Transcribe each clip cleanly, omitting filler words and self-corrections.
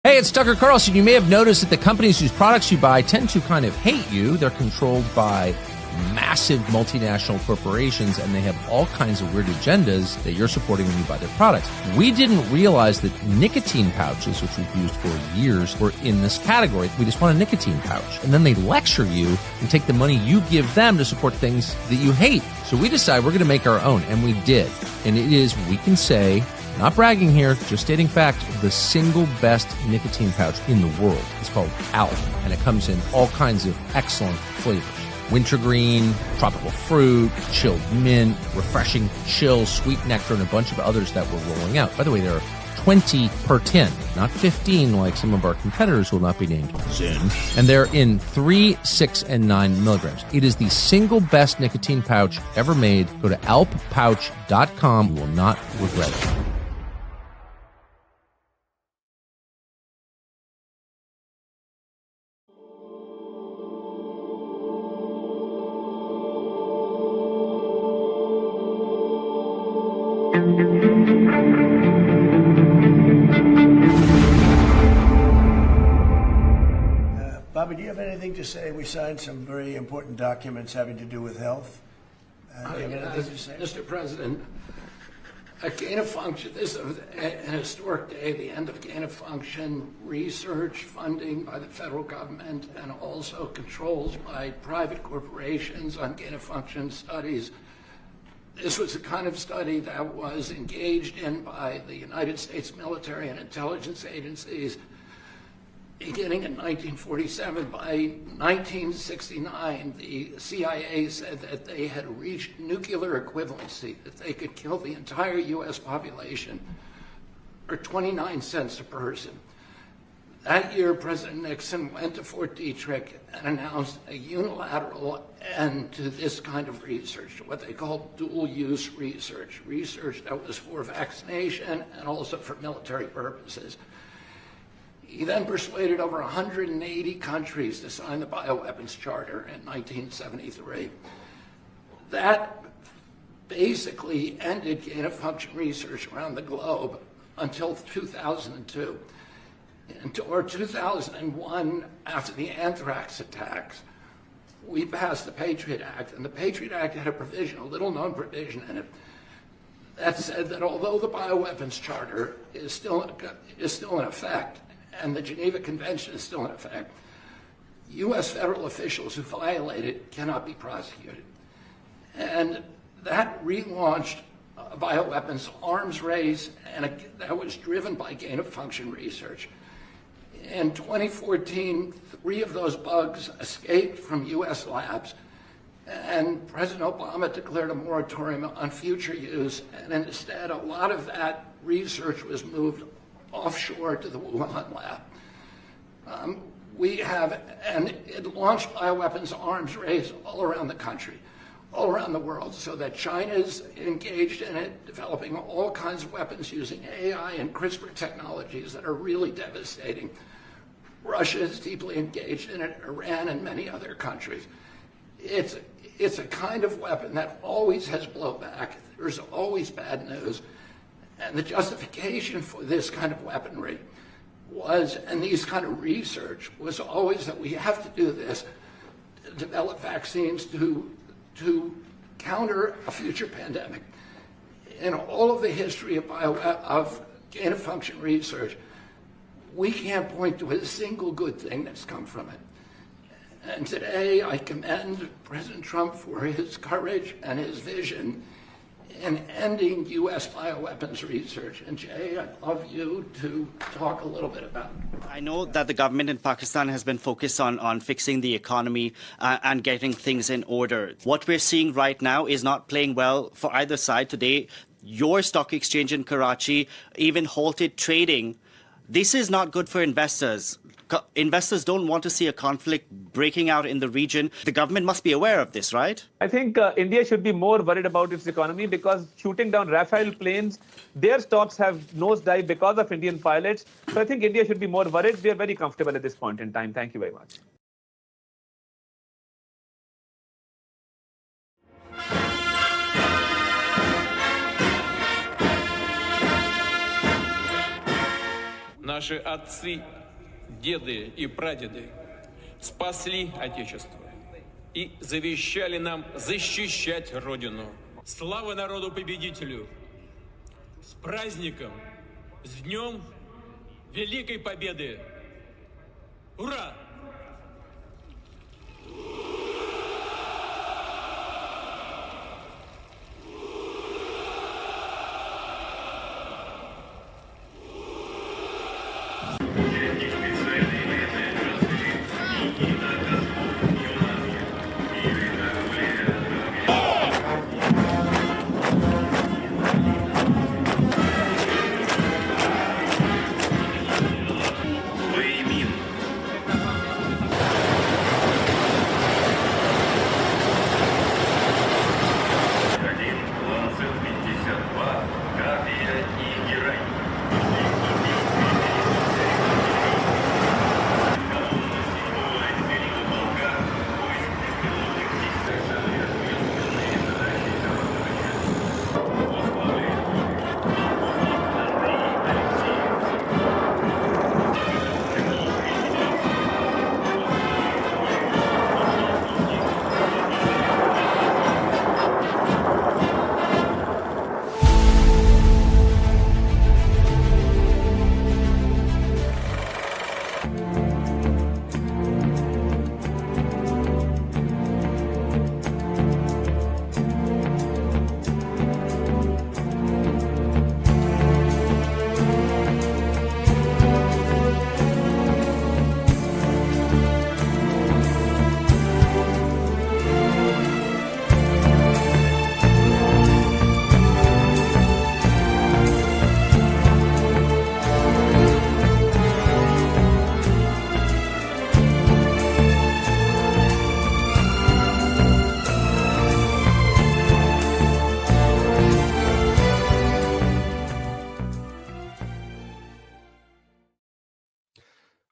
Hey, it's Tucker Carlson. You may have noticed that the companies whose products you buy tend to kind of hate you. They're controlled by massive multinational corporations, and they have all kinds of weird agendas that you're supporting when you buy their products. We didn't realize that nicotine pouches, which we've used for years, were in this category. We just want a nicotine pouch. And then they lecture you and take the money you give them to support things that you hate. So we decided we're going to make our own, and we did. And it is, we can say, not bragging here, just stating fact, the single best nicotine pouch in the world. It's called ALP, and it comes in all kinds of excellent flavors. Wintergreen, tropical fruit, chilled mint, refreshing chill, sweet nectar, and a bunch of others that we're rolling out. By the way, there are 20 per tin, not 15 like some of our competitors who will not be named soon. And they're in 3, 6, and 9 milligrams. It is the single best nicotine pouch ever made. Go to alppouch.com. You will not regret it. Bobby, do you have anything to say? We signed some very important documents having to do with health. Do you have anything to say? Mr. President, a gain of function, this is an historic day, the end of gain of function research funding by the federal government and also controls by private corporations on gain of function studies. This was the kind of study that was engaged in by the United States military and intelligence agencies beginning in 1947. By 1969, the CIA said that they had reached nuclear equivalency, that they could kill the entire U.S. population for 29 cents a person. That year, President Nixon went to Fort Detrick and announced a unilateral end to this kind of research, what they called dual-use research, research that was for vaccination and also for military purposes. He then persuaded over 180 countries to sign the Bioweapons Charter in 1973. That basically ended gain-of-function research around the globe until 2002. Or 2001, after the anthrax attacks, we passed the Patriot Act, and the Patriot Act had a provision, a little-known provision in it, that said that although the Bioweapons Charter is still in effect, and the Geneva Convention is still in effect, U.S. federal officials who violate it cannot be prosecuted. And that relaunched a bioweapons arms race, and that was driven by gain-of-function research. In 2014, 3 of those bugs escaped from U.S. labs, and President Obama declared a moratorium on future use, and instead a lot of that research was moved offshore to the Wuhan lab. And it launched bioweapons arms race all around the country, all around the world, so that China's engaged in it, developing all kinds of weapons using AI and CRISPR technologies that are really devastating. Russia is deeply engaged in it, Iran and many other countries. It's a kind of weapon that always has blowback. There's always bad news. And the justification for this kind of weaponry was, and these kind of research, was always that we have to do this to develop vaccines to counter a future pandemic. In all of the history of gain-of-function research, we can't point to a single good thing that's come from it. And today, I commend President Trump for his courage and his vision in ending U.S. bioweapons research. And Jay, I'd love you to talk a little bit about it. I know that the government in Pakistan has been focused on fixing the economy and getting things in order. What we're seeing right now is not playing well for either side. Today, your stock exchange in Karachi even halted trading. This is not good for investors. Investors don't want to see a conflict breaking out in the region. The government must be aware of this, right? I think India should be more worried about its economy because shooting down Rafale planes, their stocks have nosedived because of Indian pilots. So I think India should be more worried. We are very comfortable at this point in time. Thank you very much. Наши отцы деды и прадеды спасли Отечество и завещали нам защищать Родину. Слава народу-победителю! С праздником! С Днем Великой Победы! Ура!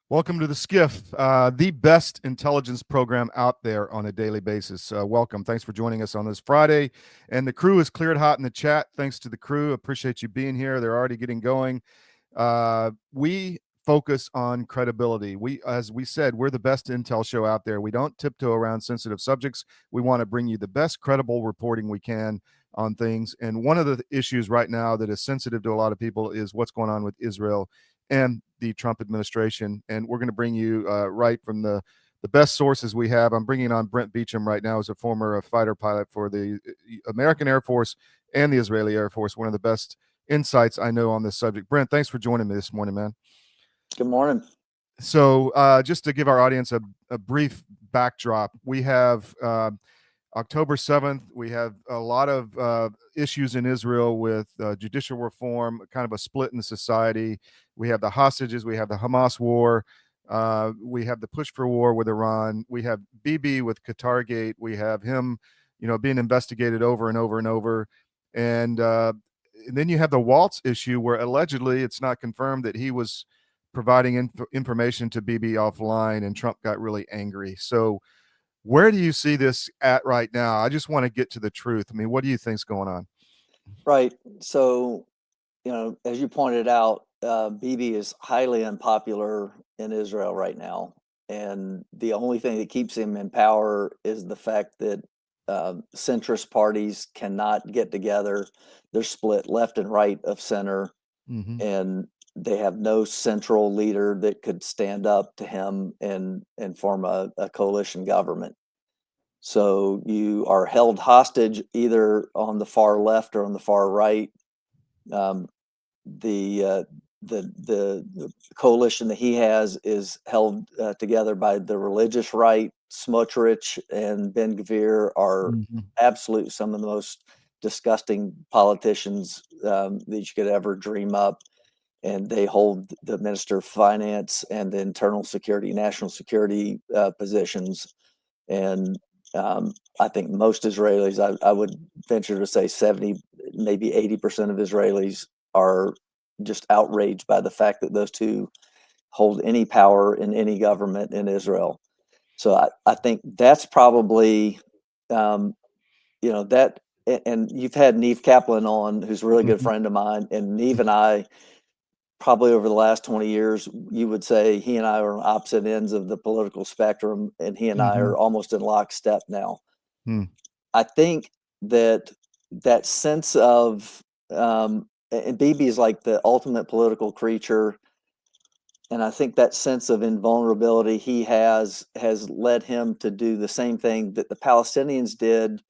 Welcome to the SCIF, the best intelligence program out there on a daily basis. Welcome. Thanks for joining us on this Friday. And the crew is cleared hot in the chat. Thanks to the crew. Appreciate you being here. They're already getting going. We focus on credibility. As we said, we're the best intel show out there. We don't tiptoe around sensitive subjects. We want to bring you the best credible reporting we can on things. And one of the issues right now that is sensitive to a lot of people is what's going on with Israel and the Trump administration. And we're going to bring you right from the best sources we have. I'm bringing on Brent Beecham right now as a former fighter pilot for the American Air Force and the Israeli Air Force. One of the best insights I know on this subject. Brent, thanks for joining me this morning, man. Good morning. So just to give our audience a brief backdrop, we have October 7th, we have a lot of issues in Israel with judicial reform, kind of a split in the society. We have the hostages, we have the Hamas war, we have the push for war with Iran, we have Bibi with Qatargate, we have him, being investigated over and over and over. And then you have the Waltz issue where allegedly it's not confirmed that he was providing information to Bibi offline, and Trump got really angry. So where do you see this at right now? I just want to get to the truth. I mean, what do you think's going on? Right. So, as you pointed out, Bibi is highly unpopular in Israel right now. And the only thing that keeps him in power is the fact that centrist parties cannot get together. They're split left and right of center. Mm-hmm. And they have no central leader that could stand up to him and form a coalition government. So you are held hostage either on the far left or on the far right. The coalition that he has is held together by the religious right. Smotrich and Ben Gvir are absolute some of the most disgusting politicians that you could ever dream up. And they hold the Minister of Finance and the Internal Security, National Security positions. And I think most Israelis, I would venture to say 70, maybe 80% of Israelis are just outraged by the fact that those two hold any power in any government in Israel. So I think that's probably, that, and you've had Neve Kaplan on, who's a really good friend of mine, and Neve and I probably over the last 20 years, you would say he and I are on opposite ends of the political spectrum, and he and I Mhm. are almost in lockstep now. Hmm. I think that that sense of, and Bibi is like the ultimate political creature. And I think that sense of invulnerability he has led him to do the same thing that the Palestinians did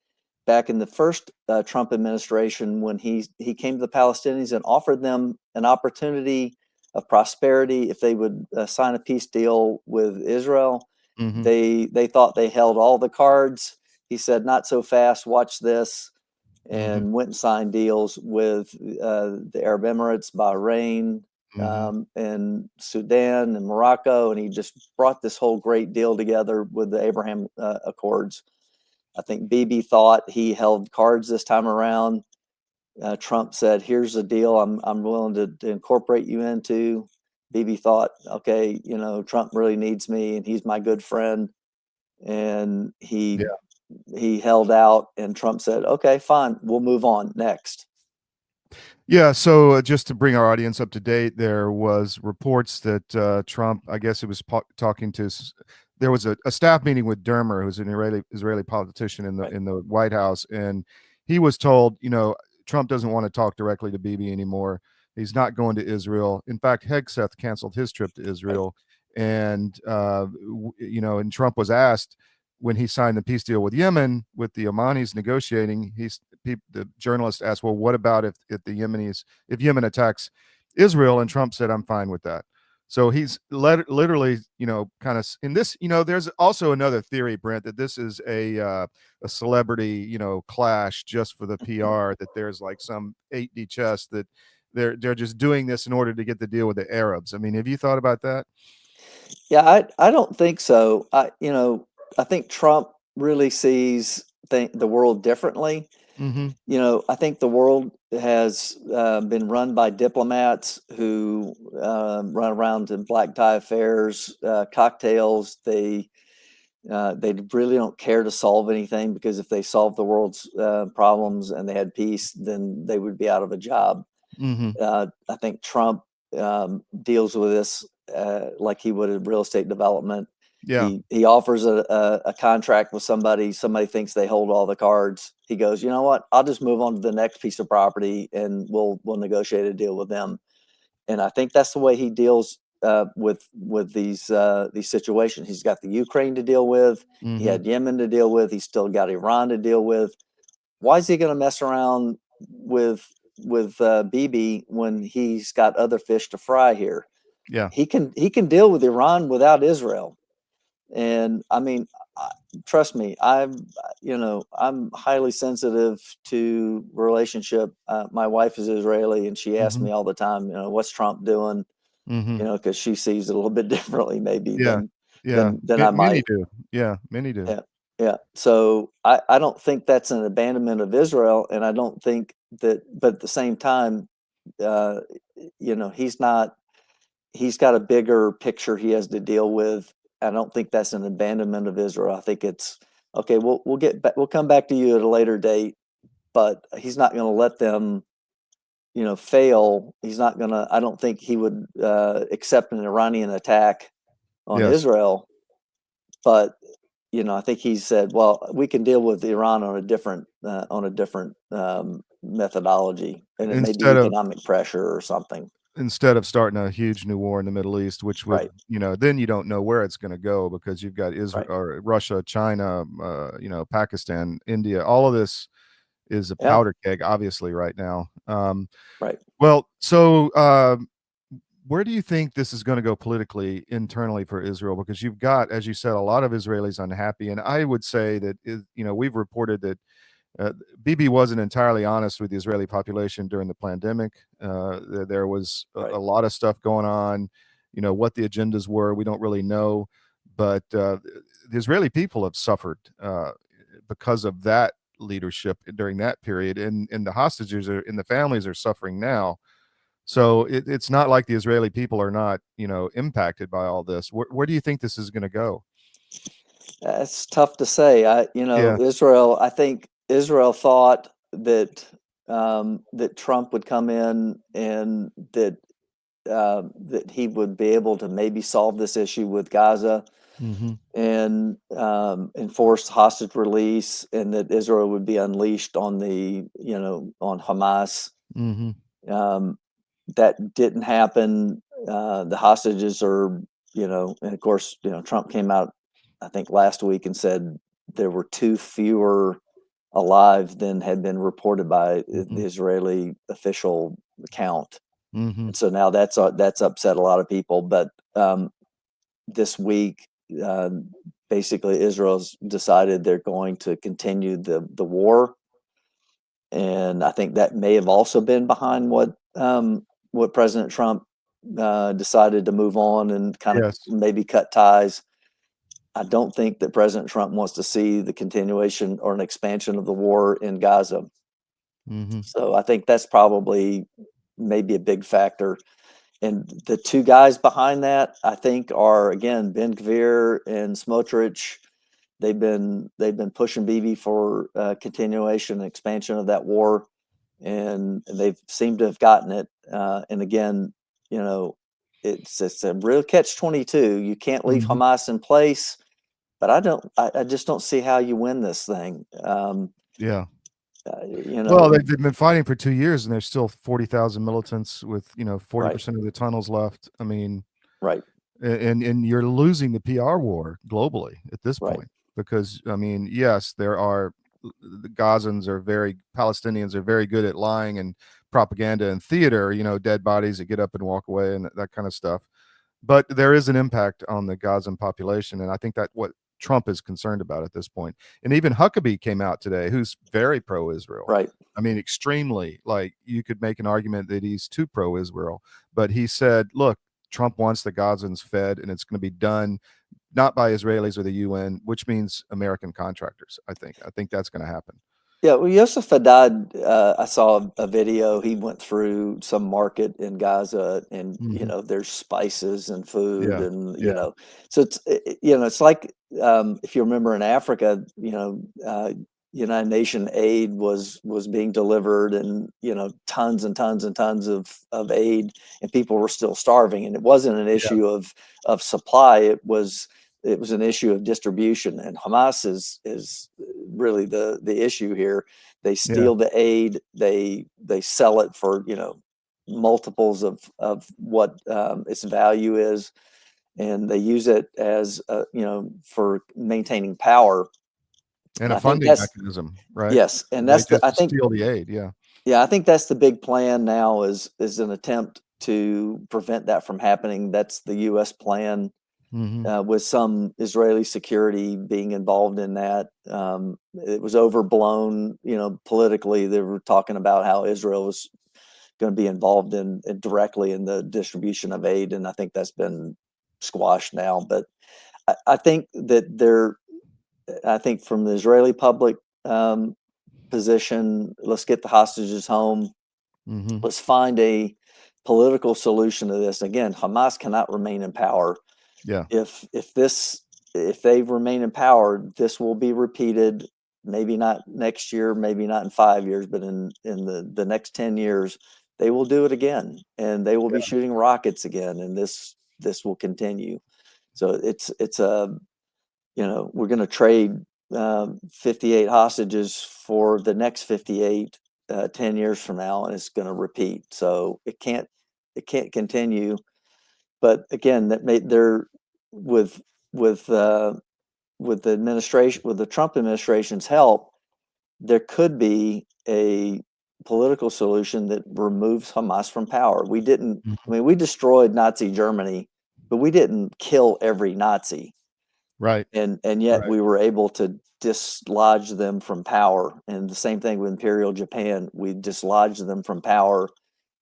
back in the first Trump administration, when he came to the Palestinians and offered them an opportunity of prosperity if they would sign a peace deal with Israel. Mhm. They thought they held all the cards. He said, "Not so fast. Watch this." Mhm. And went and signed deals with the Arab Emirates, Bahrain, Mhm. and Sudan and Morocco, and he just brought this whole great deal together with the Abraham Accords. I think Bibi thought he held cards this time around. Trump said, "Here's a deal I'm willing to incorporate you into." Bibi thought, "Okay, Trump really needs me, and he's my good friend," and Yeah. he held out, and Trump said, "Okay, fine, we'll move on next." Yeah, so just to bring our audience up to date, there was reports that Trump, I guess it was talking to, there was a staff meeting with Dermer, who's an Israeli politician in the Right. in the White House, and he was told, Trump doesn't want to talk directly to Bibi anymore. He's not going to Israel. In fact, Hegseth canceled his trip to Israel, and and Trump was asked when he signed the peace deal with Yemen, with the Omanis negotiating, the journalist asked, "Well, what about if if Yemen attacks Israel?" And Trump said, "I'm fine with that." So he's literally, kind of in this. There's also another theory, Brent, that this is a celebrity, clash just for the PR. That there's like some 8D chess that they're just doing this in order to get the deal with the Arabs. I mean, have you thought about that? Yeah, I don't think so. I think Trump really sees the world differently. Mm-hmm. I think the world has been run by diplomats who run around in black tie affairs, cocktails. They really don't care to solve anything, because if they solved the world's problems and they had peace, then they would be out of a job. Mm-hmm. I think Trump deals with this like he would in real estate development. Yeah. He offers a contract with somebody. Somebody thinks they hold all the cards. He goes, "You know what? I'll just move on to the next piece of property, and we'll negotiate a deal with them." And I think that's the way he deals with these situations. He's got the Ukraine to deal with. He Mm-hmm. had Yemen to deal with. He's still got Iran to deal with. Why is he going to mess around with Bibi when he's got other fish to fry here? Yeah. He can deal with Iran without Israel. And I mean, trust me, I'm highly sensitive to relationship. My wife is Israeli, and she asks Mm-hmm. me all the time, "What's Trump doing?" Mm-hmm. Because she sees it a little bit differently maybe Yeah. than Yeah. I Many might. do. Yeah, many do. Yeah, yeah. So I don't think that's an abandonment of Israel, and I don't think that. But at the same time, uh, he's not. He's got a bigger picture he has to deal with. I don't think that's an abandonment of Israel. I think it's okay. We'll get back. We'll come back to you at a later date, but he's not going to let them, fail. He's not going to. I don't think he would accept an Iranian attack on Yes. Israel, but I think he said, "Well, we can deal with Iran on a different methodology, and it may be Instead of economic pressure or something." starting a huge new war in the Middle East, which would, Right, then you don't know where it's going to go, because you've got Israel right, or Russia, China, Pakistan, India. All of this is a yeah, powder keg, obviously, right now. right. Well, so where do you think this is going to go politically internally for Israel? Because you've got, as you said, a lot of Israelis unhappy, and I would say that we've reported that Bibi wasn't entirely honest with the Israeli population during the pandemic. There was Right. a lot of stuff going on. What the agendas were, we don't really know, but the Israeli people have suffered because of that leadership during that period, and the hostages and the families are suffering now. So it's not like the Israeli people are not, impacted by all this. Where do you think this is going to go? It's tough to say. Yeah. Israel. I think Israel thought that that Trump would come in, and that that he would be able to maybe solve this issue with Gaza and enforce hostage release, and that Israel would be unleashed on on Hamas. That didn't happen. The hostages are, and of course, Trump came out, I think last week, and said there were 2 fewer alive than had been reported by the Israeli official count. And so now that's upset a lot of people. But this week, basically, Israel's decided they're going to continue the war, and I think that may have also been behind what President Trump decided to move on and kind of maybe cut ties. I don't think that President Trump wants to see the continuation or an expansion of the war in Gaza. So I think that's probably maybe a big factor. And the 2 guys behind that, I think, are, again, Ben Gvir and Smotrich. They've been pushing Bibi for continuation and expansion of that war, and they've seemed to have gotten it. And again, it's a real catch-22. You can't leave Hamas in place, but I just don't see how you win this thing. Well, they've been fighting for 2 years, and there's still 40,000 militants with 40% of the tunnels left. I mean, and you're losing the PR war globally at this point, because I mean, yes, the Palestinians are very good at lying and propaganda and theater, dead bodies that get up and walk away and that kind of stuff. But there is an impact on the Gazan population, and I think that what Trump is concerned about at this point. And even Huckabee came out today, who's very pro-Israel. Right. I mean, extremely. Like, you could make an argument that he's too pro-Israel, but he said, look, Trump wants the Gazans fed, and it's going to be done not by Israelis or the UN, which means American contractors. I think that's going to happen. Yeah, well, Yosef Haddad, I saw a video. He went through some market in Gaza, and there's spices and food, and so it's like, if you remember, in Africa, United Nation aid was being delivered, and tons and tons and tons of aid, and people were still starving, and it wasn't an issue of supply. It was an issue of distribution, and Hamas is really the issue here. They steal the aid, they sell it for multiples of what its value is, and they use it as for maintaining power and a funding mechanism, right? Yes, and that's I think steal the aid. I think that's the big plan now, is an attempt to prevent that from happening. That's the U.S. plan. With some Israeli security being involved in that. It was overblown, politically. They were talking about how Israel was going to be involved in directly in the distribution of aid, and I think that's been squashed now. But I think that I think from the Israeli public position, let's get the hostages home. Let's find a political solution to this. Again, Hamas cannot remain in power. If they remain in power, this will be repeated. Maybe not next year, maybe not in 5 years, but in the next 10 years, they will do it again, and they will be shooting rockets again, and this will continue. So it's we're going to trade 58 hostages for the next 58 10 years from now, and it's going to repeat. So it can't continue. But again, with the administration, with the Trump administration's help, there could be a political solution that removes Hamas from power. We didn't. I mean, we destroyed Nazi Germany, but we didn't kill every Nazi. Right. And yet we were able to dislodge them from power. And the same thing with Imperial Japan. We dislodged them from power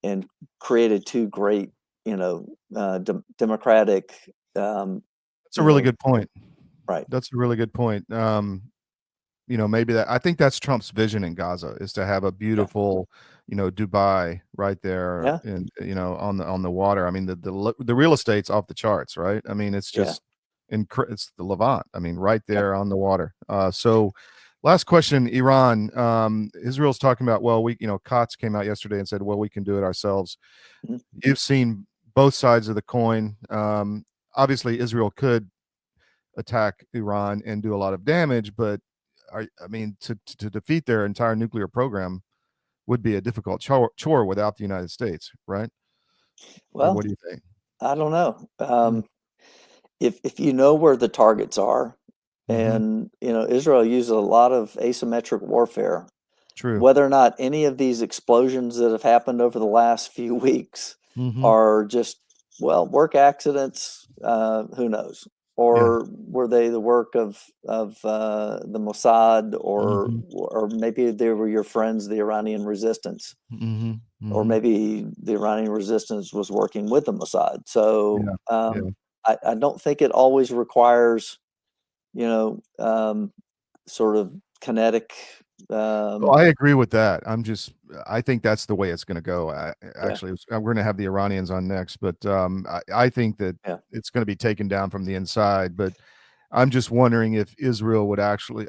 and created 2 great, democratic. That's a really good point. Right. That's a really good point. Maybe I think that's Trump's vision in Gaza, is to have a beautiful, Dubai right there, and on the water. I mean, the real estate's off the charts, right? I mean, it's just it's the Levant. I mean, right there on the water. So, last question, Iran. Israel's talking about, well, COTS came out yesterday and said, well, we can do it ourselves. You've seen both sides of the coin. Obviously, Israel could attack Iran and do a lot of damage, but to defeat their entire nuclear program would be a difficult chore without the United States, right? Well, what do you think? I don't know. If you know where the targets are, and Israel uses a lot of asymmetric warfare. True. Whether or not any of these explosions that have happened over the last few weeks are just work accidents, who knows? Or were they the work of the Mossad, or maybe they were your friends, the Iranian resistance, or maybe the Iranian resistance was working with the Mossad. So I don't think it always requires, sort of kinetic. Well, I agree with that. I think that's the way it's going to go. Actually, we're going to have the Iranians on next, but I think that it's going to be taken down from the inside. But I'm just wondering if Israel would actually,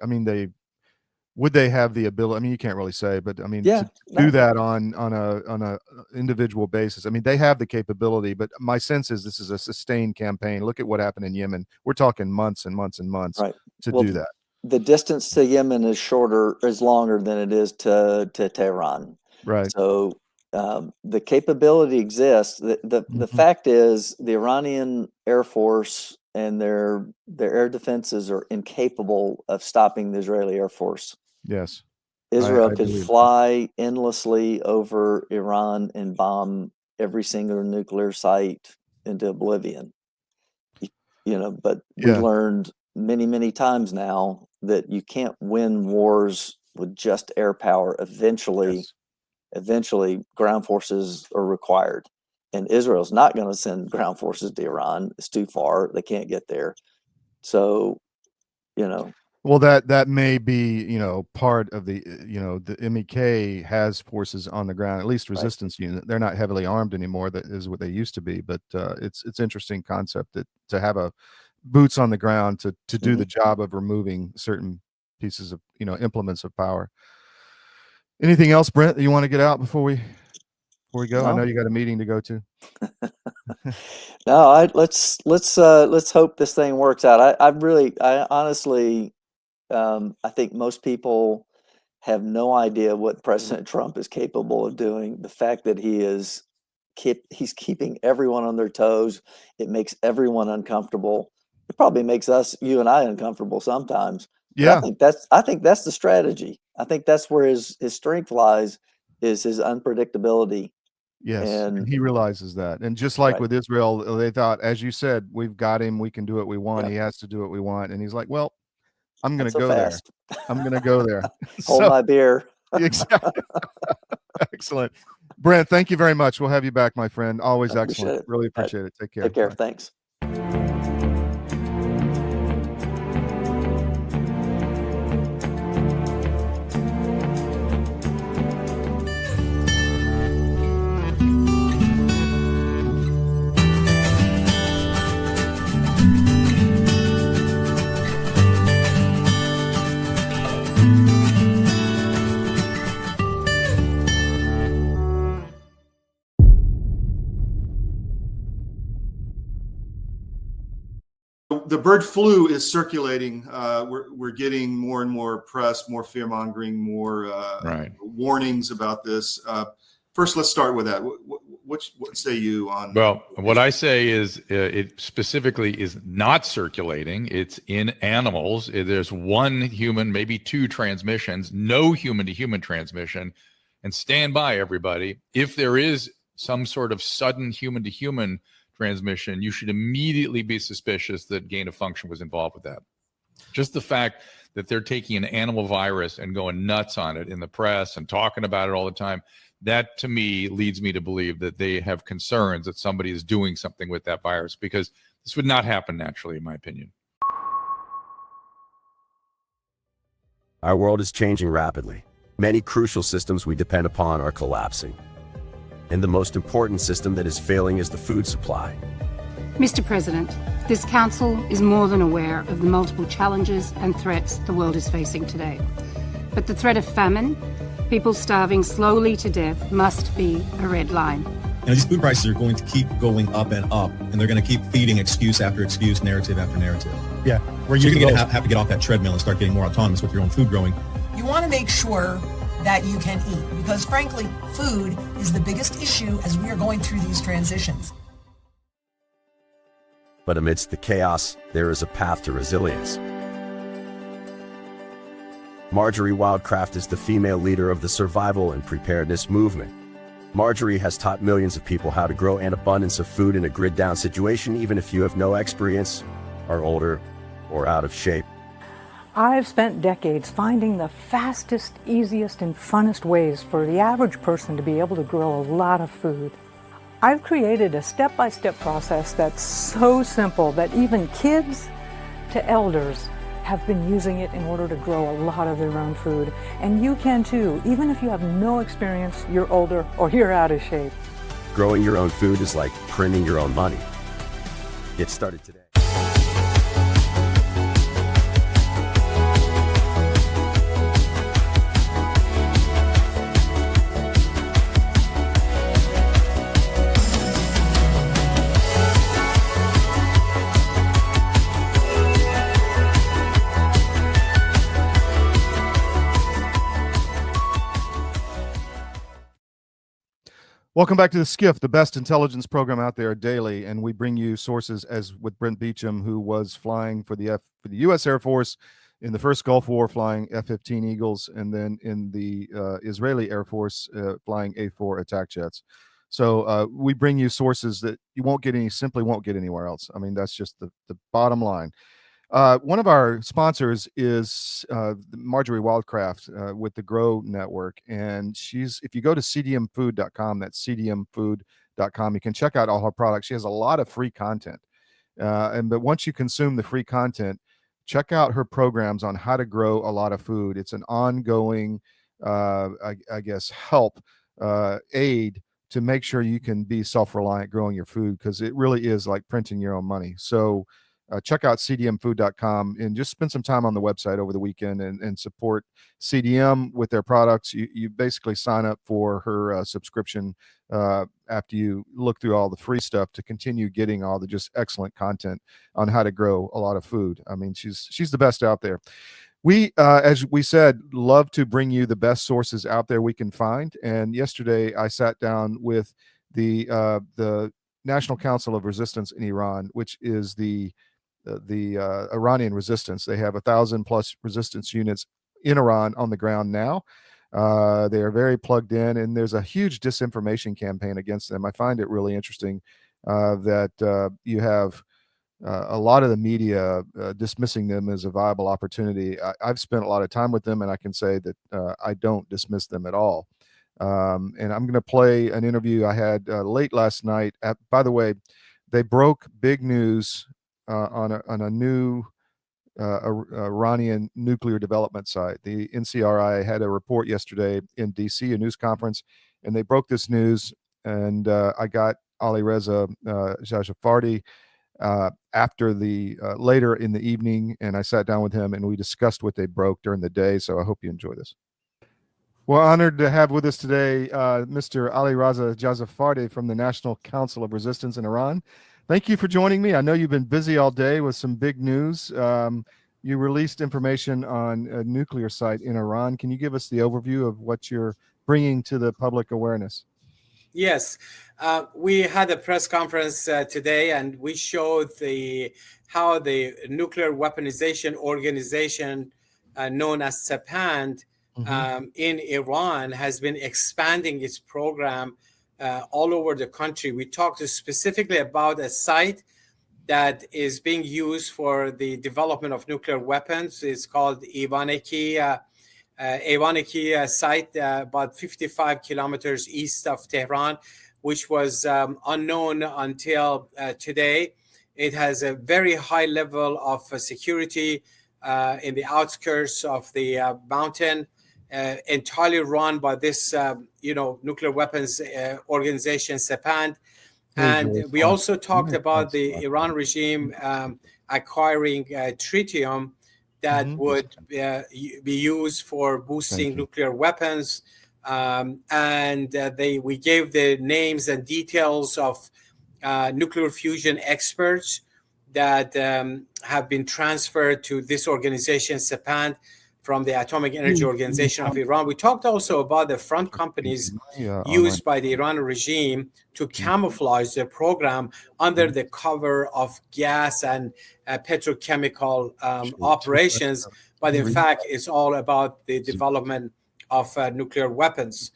would they have the ability? I mean, you can't really say, but to do that on a individual basis. I mean, they have the capability, but my sense is this is a sustained campaign. Look at what happened in Yemen. We're talking months and months and months to do that. The distance to Yemen is longer than it is to Tehran. Right. So the capability exists. The fact is the Iranian Air Force and their air defenses are incapable of stopping the Israeli Air Force. Yes. Israel could fly endlessly over Iran and bomb every single nuclear site into oblivion. But we learned many, many times now that you can't win wars with just air power. Eventually, ground forces are required. And Israel's not going to send ground forces to Iran. It's too far. They can't get there. So, Well, that may be, part of the, the MEK has forces on the ground, at least resistance unit. They're not heavily armed anymore. That is what they used to be. But it's interesting concept that to have a boots on the ground to do the job of removing certain pieces of, implements of power. Anything else, Brent, that you want to get out before we go? No. I know you got a meeting to go to. No, let's hope this thing works out. I honestly, I think most people have no idea what President Trump is capable of doing. The fact that he's keeping everyone on their toes, it makes everyone uncomfortable. It probably makes you and I uncomfortable sometimes. Yeah, I think that's the strategy. I think that's where his strength lies, is his unpredictability. Yes, and he realizes that. And just like with Israel, they thought, as you said, we've got him. We can do what we want. He has to do what we want. And he's like, well, I'm going to go there. I'm going to go there. Hold my beer. Exactly. Excellent. Brent, thank you very much. We'll have you back, my friend. Always excellent. Really appreciate it. Take care. Take care. Bye. Thanks. The bird flu is circulating. We're getting more and more press, more fear mongering, more warnings about this. First, let's start with that. What say you on? Well, what I say is it specifically is not circulating. It's in animals. There's one human, maybe two transmissions, no human-to-human transmission. And stand by, everybody. If there is some sort of sudden human-to-human transmission, you should immediately be suspicious that gain of function was involved with that. Just the fact that they're taking an animal virus and going nuts on it in the press and talking about it all the time, that to me leads me to believe that they have concerns that somebody is doing something with that virus, because this would not happen naturally, in my opinion. Our world is changing rapidly. Many crucial systems we depend upon are collapsing. And the most important system that is failing is the food supply. Mr. President, this Council is more than aware of the multiple challenges and threats the world is facing today. But the threat of famine, people starving slowly to death, must be a red line. these food prices are going to keep going up and up, and they're going to keep feeding excuse after excuse, narrative after narrative. Yeah, so you're going to have to get off that treadmill and start getting more autonomous with your own food growing. You want to make sure that you can eat, because frankly, food is the biggest issue as we are going through these transitions. But amidst the chaos, there is a path to resilience. Marjorie Wildcraft is the female leader of the survival and preparedness movement. Marjorie has taught millions of people how to grow an abundance of food in a grid-down situation, even if you have no experience, are older, or out of shape. I've spent decades finding the fastest, easiest, and funnest ways for the average person to be able to grow a lot of food. I've created a step-by-step process that's so simple that even kids to elders have been using it in order to grow a lot of their own food. And you can too, even if you have no experience, you're older, or you're out of shape. Growing your own food is like printing your own money. Get started today. Welcome back to the SCIF, the best intelligence program out there daily, and we bring you sources as with Brent Beecham, who was flying for the U.S. Air Force in the first Gulf War, flying F-15 Eagles, and then in the Israeli Air Force, flying A-4 attack jets. So we bring you sources that you simply won't get anywhere else. I mean, that's just the bottom line. One of our sponsors is Marjorie Wildcraft with the Grow Network, and if you go to cdmfood.com, that's cdmfood.com, you can check out all her products. She has a lot of free content, but once you consume the free content, check out her programs on how to grow a lot of food. It's an ongoing, I guess, aid to make sure you can be self-reliant growing your food, because it really is like printing your own money. So check out cdmfood.com and just spend some time on the website over the weekend and support CDM with their products. You basically sign up for her subscription after you look through all the free stuff to continue getting all the just excellent content on how to grow a lot of food. I mean, she's the best out there. We, as we said, love to bring you the best sources out there we can find. And yesterday I sat down with the National Council of Resistance in Iran, which is the Iranian resistance. They have 1,000+ resistance units in Iran on the ground now. They are very plugged in, and there's a huge disinformation campaign against them. I find it really interesting that you have a lot of the media dismissing them as a viable opportunity. I've spent a lot of time with them, and I can say that I don't dismiss them at all. And I'm going to play an interview I had late last night. By the way, they broke big news on a new Iranian nuclear development site. The NCRI had a report yesterday in DC, a news conference, and they broke this news. And I got Ali Reza Jazafardi after later in the evening, and I sat down with him and we discussed what they broke during the day. So I hope you enjoy this. We're honored to have with us today Mr. Ali Reza Jazafardi from the National Council of Resistance in Iran. Thank you for joining me. I know you've been busy all day with some big news. You released information on a nuclear site in Iran. Can you give us the overview of what you're bringing to the public awareness? Yes, we had a press conference today, and we showed how the nuclear weaponization organization known as SEPAND in Iran has been expanding its program all over the country. We talked specifically about a site that is being used for the development of nuclear weapons. It's called Ivaniki site, about 55 kilometers east of Tehran, which was unknown until today. It has a very high level of security in the outskirts of the mountain, entirely run by this, nuclear weapons organization, SEPAND. And we also talked about the Iran regime acquiring tritium that would be used for boosting nuclear weapons. We gave the names and details of nuclear fusion experts that have been transferred to this organization, SEPANT, from the Atomic Energy Organization of Iran. We talked also about the front companies used by the Iranian regime to camouflage their program under the cover of gas and petrochemical operations. But in fact, it's all about the development of nuclear weapons.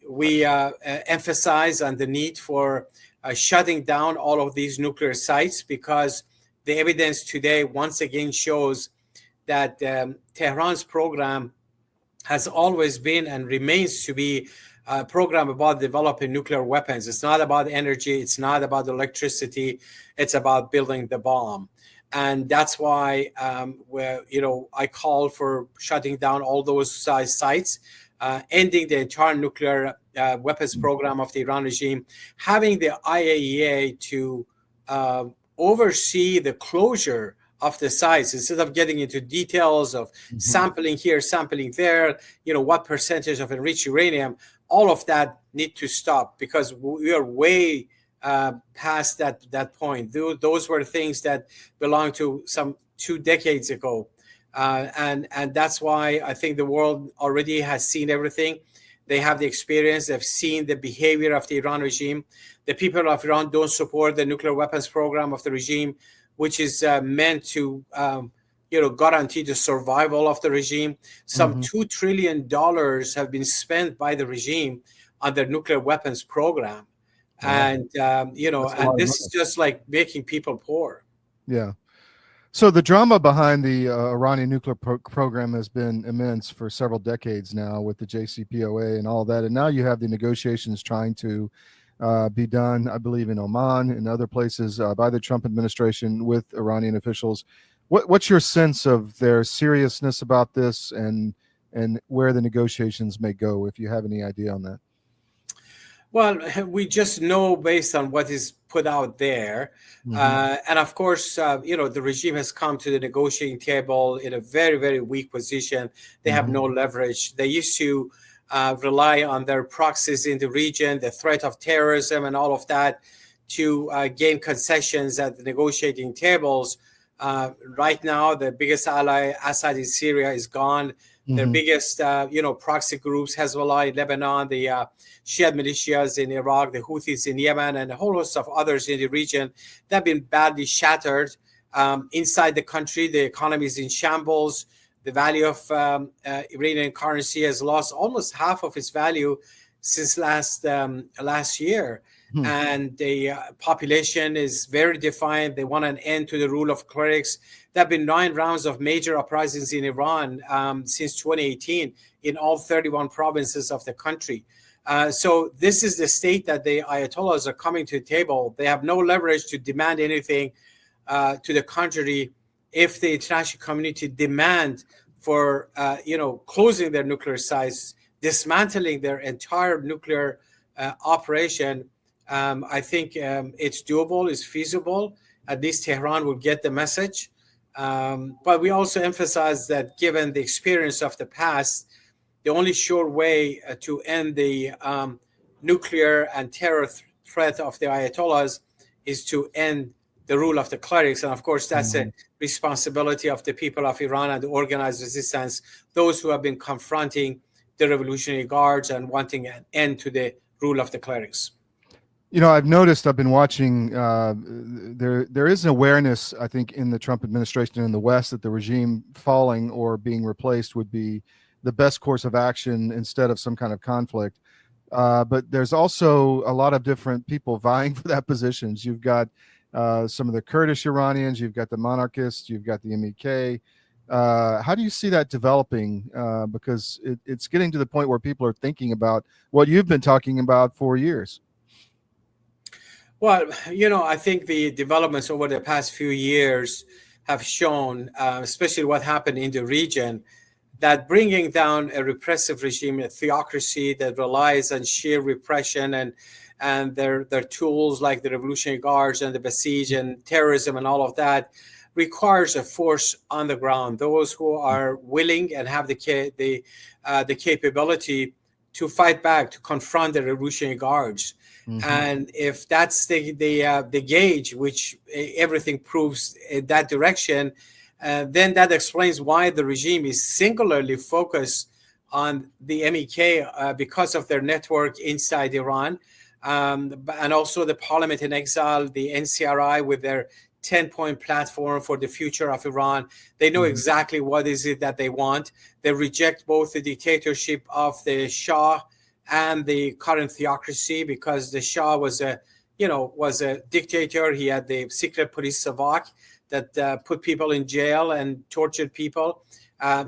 We emphasize on the need for shutting down all of these nuclear sites, because the evidence today once again shows that Tehran's program has always been and remains to be a program about developing nuclear weapons. It's not about energy. It's not about electricity. It's about building the bomb. And that's why I call for shutting down all those sites, ending the entire nuclear weapons program of the Iran regime, having the IAEA to oversee the closure of the sites instead of getting into details of sampling here, sampling there, what percentage of enriched uranium. All of that need to stop, because we are way past that point. Those were things that belonged to some 2 decades ago. And that's why I think the world already has seen everything. They have the experience. They've seen the behavior of the Iran regime. The people of Iran don't support the nuclear weapons program of the regime, which is meant to guarantee the survival of the regime. Some $2 trillion have been spent by the regime on their nuclear weapons program. And, and this is just like making people poor. Yeah. So the drama behind the Iranian nuclear program has been immense for several decades now, with the JCPOA and all that. And now you have the negotiations trying to be done, I believe, in Oman and other places by the Trump administration with Iranian officials. What's your sense of their seriousness about this, and where the negotiations may go, if you have any idea on that? Well, we just know based on what is put out there. And of course, the regime has come to the negotiating table in a very, very weak position. They have no leverage. They used to rely on their proxies in the region, the threat of terrorism and all of that, to gain concessions at the negotiating tables. Right now, the biggest ally, Assad in Syria, is gone. Their biggest, proxy groups, Hezbollah in Lebanon, the Shia militias in Iraq, the Houthis in Yemen, and a whole host of others in the region, that have been badly shattered. Inside the country, the economy is in shambles. The value of Iranian currency has lost almost half of its value since last year. And the population is very defiant. They want an end to the rule of clerics. There have been 9 rounds of major uprisings in Iran since 2018 in all 31 provinces of the country. So this is the state that the Ayatollahs are coming to the table. They have no leverage to demand anything. To the contrary, if the international community demand for closing their nuclear sites, dismantling their entire nuclear operation, I think it's doable, it's feasible. At least Tehran will get the message. But we also emphasize that given the experience of the past, the only sure way to end the nuclear and terror threat of the Ayatollahs is to end the rule of the clerics. And of course, that's a responsibility of the people of Iran and the organized resistance, those who have been confronting the Revolutionary Guards and wanting an end to the rule of the clerics. I've noticed, I've been watching, there is an awareness, I think, in the Trump administration and in the West, that the regime falling or being replaced would be the best course of action instead of some kind of conflict. But there's also a lot of different people vying for that positions. You've got some of the Kurdish Iranians, you've got the monarchists, you've got the MEK. How do you see that developing? Because it's getting to the point where people are thinking about what you've been talking about for years. Well, I think the developments over the past few years have shown, especially what happened in the region, that bringing down a repressive regime, a theocracy that relies on sheer repression and their tools like the Revolutionary Guards and the Basij and terrorism and all of that, requires a force on the ground. Those who are willing and have the capability to fight back, to confront the Revolutionary Guards. And if that's the gauge, which everything proves in that direction, then that explains why the regime is singularly focused on the MEK because of their network inside Iran, and also the Parliament in Exile, the NCRI with their 10-point platform for the future of Iran. They know exactly what is it that they want. They reject both the dictatorship of the Shah and the current theocracy, because the Shah was a dictator. He had the secret police savak that put people in jail and tortured people.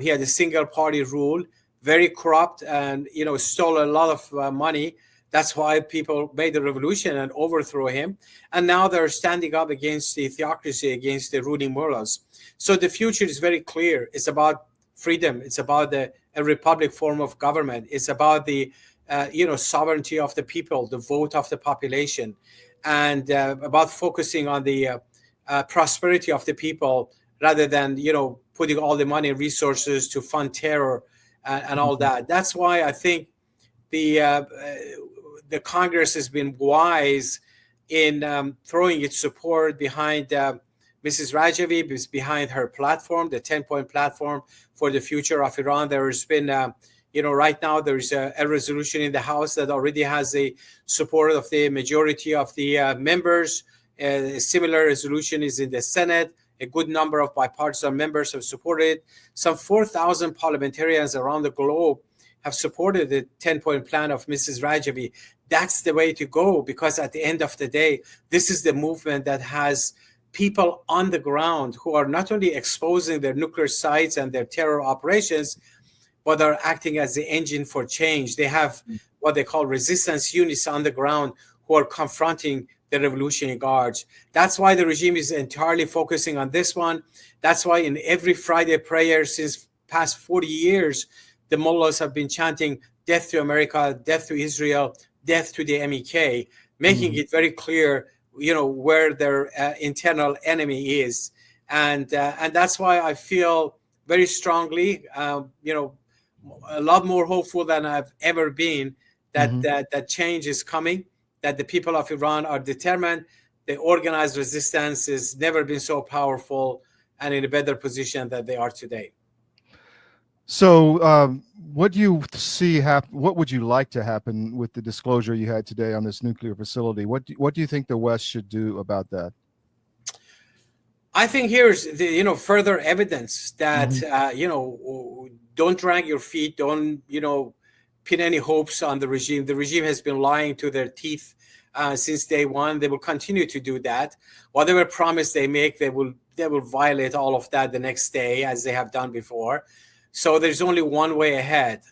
He had a single party rule, very corrupt, and stole a lot of money. That's why people made the revolution and overthrew him. And now they're standing up against the theocracy, against the ruling mullahs. So the future is very clear. It's about freedom. It's about a republic form of government. It's about the sovereignty of the people, the vote of the population, and about focusing on the prosperity of the people rather than putting all the money and resources to fund terror and all that. That's why I think the Congress has been wise in throwing its support behind Mrs. Rajavi, behind her platform, the 10-point platform for the future of Iran. There has been, right now there's a resolution in the House that already has the support of the majority of the members. A similar resolution is in the Senate. A good number of bipartisan members have supported. Some 4,000 parliamentarians around the globe have supported the 10-point plan of Mrs. Rajavi. That's the way to go, because at the end of the day, this is the movement that has people on the ground who are not only exposing their nuclear sites and their terror operations, but are acting as the engine for change. They have what they call resistance units on the ground who are confronting the Revolutionary Guards. That's why the regime is entirely focusing on this one. That's why in every Friday prayer since past 40 years, the mullahs have been chanting death to America, death to Israel, death to the MEK, making it very clear, where their internal enemy is. And that's why I feel very strongly, a lot more hopeful than I've ever been that change is coming, that the people of Iran are determined. The organized resistance has never been so powerful and in a better position than they are today. So what do you see happen? What would you like to happen with the disclosure you had today on this nuclear facility? What do you think the West should do about that? I think here's the further evidence that don't drag your feet, don't pin any hopes on the regime. The regime has been lying to their teeth since day one. They will continue to do that. Whatever promise they make, they will violate all of that the next day, as they have done before. So there's only one way ahead,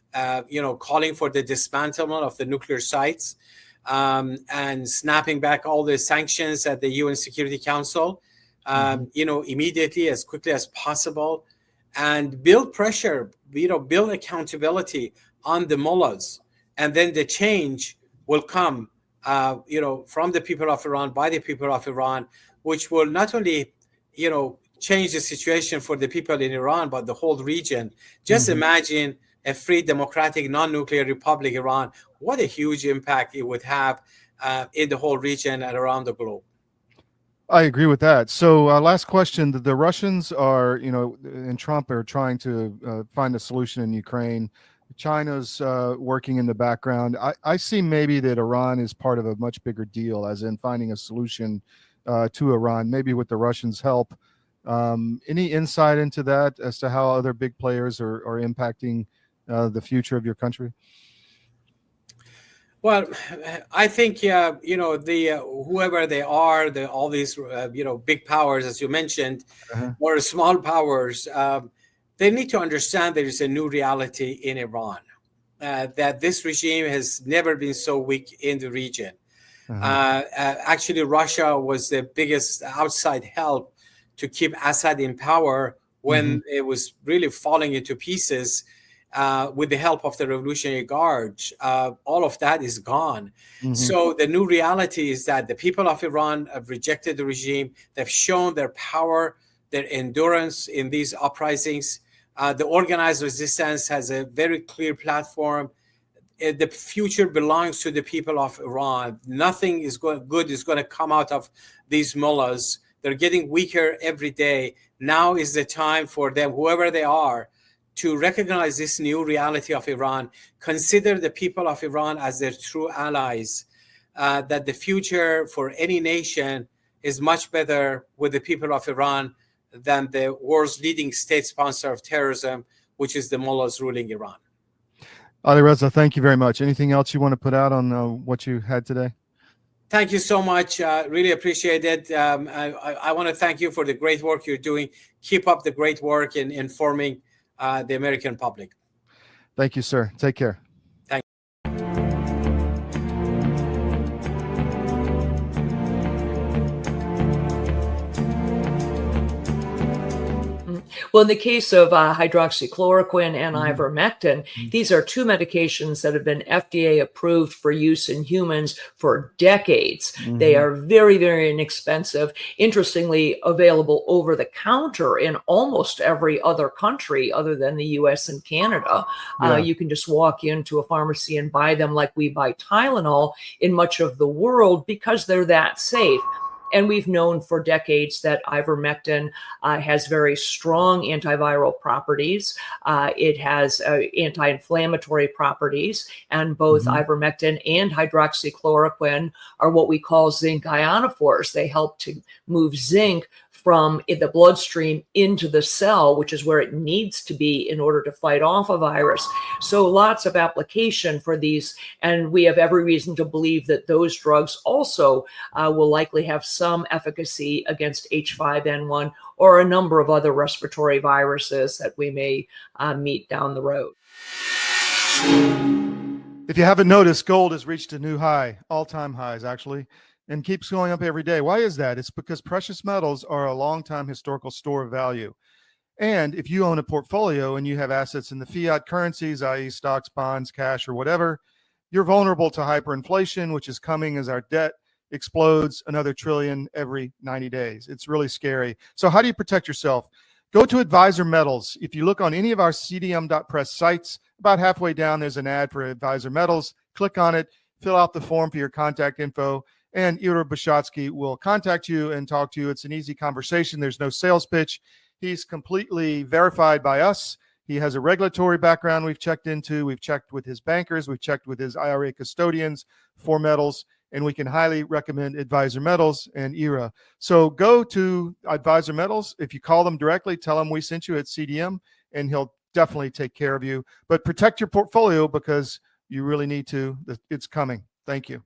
calling for the dismantlement of the nuclear sites and snapping back all the sanctions at the UN Security Council, immediately, as quickly as possible, and build pressure, build accountability on the mullahs. And then the change will come, from the people of Iran, by the people of Iran, which will not only, change the situation for the people in Iran, but the whole region. Just imagine a free, democratic, non-nuclear republic Iran. What a huge impact it would have in the whole region and around the globe. I agree with that. So last question, the Russians are, and Trump are trying to find a solution in Ukraine. China's working in the background. I see maybe that Iran is part of a much bigger deal, as in finding a solution to Iran, maybe with the Russians' help. Any insight into that as to how other big players are impacting the future of your country? Well, I think whoever they are, all these big powers, as you mentioned, or small powers, they need to understand there is a new reality in Iran, that this regime has never been so weak in the region. Actually, Russia was the biggest outside help to keep Assad in power when it was really falling into pieces. With the help of the Revolutionary Guard, all of that is gone. So the new reality is that the people of Iran have rejected the regime. They've shown their power, their endurance in these uprisings. The organized resistance has a very clear platform. the future belongs to the people of Iran. Nothing is good is going to come out of these mullahs. They're getting weaker every day. Now is the time for them, whoever they are, to recognize this new reality of Iran, consider the people of Iran as their true allies, that the future for any nation is much better with the people of Iran than the world's leading state sponsor of terrorism, which is the mullahs ruling Iran. Ali Reza, thank you very much. Anything else you want to put out on what you had today? Thank you so much. Really appreciate it. I want to thank you for the great work you're doing. Keep up the great work in informing the American public. Thank you, sir. Take care. Thank Well, in the case of hydroxychloroquine and ivermectin, these are two medications that have been FDA approved for use in humans for decades. They are very, very inexpensive. Interestingly, available over the counter in almost every other country other than the US and Canada. You can just walk into a pharmacy and buy them like we buy Tylenol in much of the world because they're that safe. And we've known for decades that ivermectin has very strong antiviral properties. It has anti-inflammatory properties, and both ivermectin and hydroxychloroquine are what we call zinc ionophores. They help to move zinc from the bloodstream into the cell, which is where it needs to be in order to fight off a virus. So lots of application for these, and we have every reason to believe that those drugs also will likely have some efficacy against H5N1 or a number of other respiratory viruses that we may meet down the road. If you haven't noticed, gold has reached a new high, all-time highs actually, and keeps going up every day. Why is that? It's because precious metals are a long-time historical store of value. And if you own a portfolio and you have assets in the fiat currencies, i.e. stocks, bonds, cash, or whatever, you're vulnerable to hyperinflation, which is coming as our debt explodes another trillion every 90 days. It's really scary. So how do you protect yourself? Go to Advisor Metals. If you look on any of our CDM.press sites, about halfway down, there's an ad for Advisor Metals. Click on it, fill out the form for your contact info, and Ira Bishotsky will contact you and talk to you. It's an easy conversation. There's no sales pitch. He's completely verified by us. He has a regulatory background we've checked into. We've checked with his bankers. We've checked with his IRA custodians for metals, and we can highly recommend Advisor Metals and IRA. So go to Advisor Metals. If you call them directly, tell them we sent you at CDM, and he'll definitely take care of you. But protect your portfolio because you really need to. It's coming. Thank you.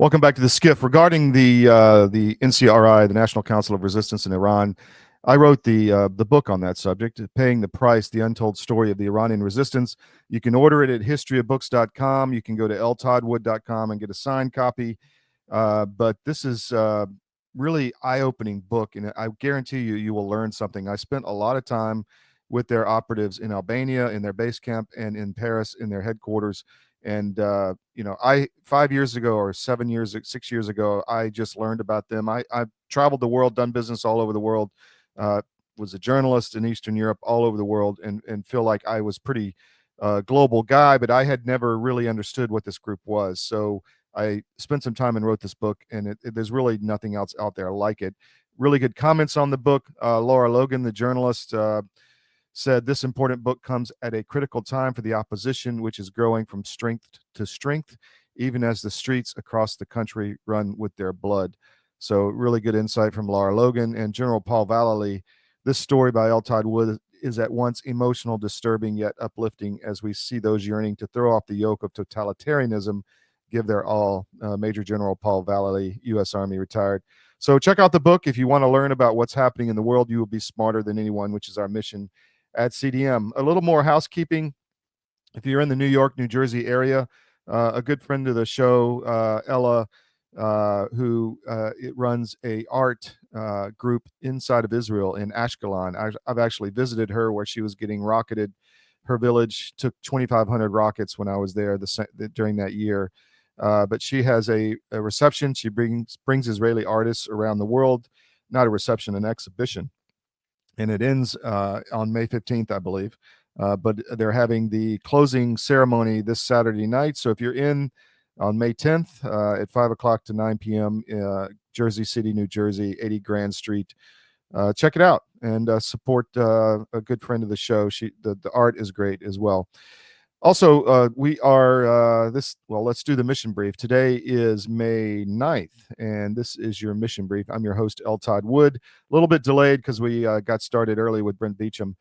Welcome back to the SCIF. Regarding the NCRI, the National Council of Resistance in Iran, I wrote the book on that subject, Paying the Price, The Untold Story of the Iranian Resistance. You can order it at historyofbooks.com. You can go to ltoddwood.com and get a signed copy. But this is really eye-opening book, and I guarantee you will learn something. I spent a lot of time with their operatives in Albania, in their base camp, and in Paris, in their headquarters. And, you know, 5 years ago or 6 years ago, I just learned about them. I traveled the world, done business all over the world, was a journalist in Eastern Europe, all over the world, and feel like I was pretty global guy, but I had never really understood what this group was. So I spent some time and wrote this book, and there's really nothing else out there like it. Really good comments on the book. Laura Logan, the journalist, said this important book comes at a critical time for the opposition, which is growing from strength to strength, even as the streets across the country run with their blood. So really good insight from Laura Logan. And General Paul Vallely, this story by L Todd Wood is at once emotional, disturbing, yet uplifting as we see those yearning to throw off the yoke of totalitarianism give their all. Major General Paul Vallely, U.S. Army, retired. So check out the book. If you want to learn about what's happening in the world, you will be smarter than anyone, which is our mission at CDM. A little more housekeeping. If you're in the New York, New Jersey area, a good friend of the show, Ella, who it runs a art group inside of Israel in Ashkelon. I've actually visited her where she was getting rocketed. Her village took 2,500 rockets when I was there during that year. But she has a reception. She brings Israeli artists around the world, not a reception, an exhibition. And it ends on May 15th, I believe. But they're having the closing ceremony this Saturday night. So if you're in on May 10th at 5 o'clock to 9 p.m., Jersey City, New Jersey, 80 Grand Street, check it out and support a good friend of the show. The art is great as well. Also, we are let's do the mission brief. Today is May 9th, and this is your mission brief. I'm your host, L Todd Wood. A little bit delayed because we got started early with Brent Beecham.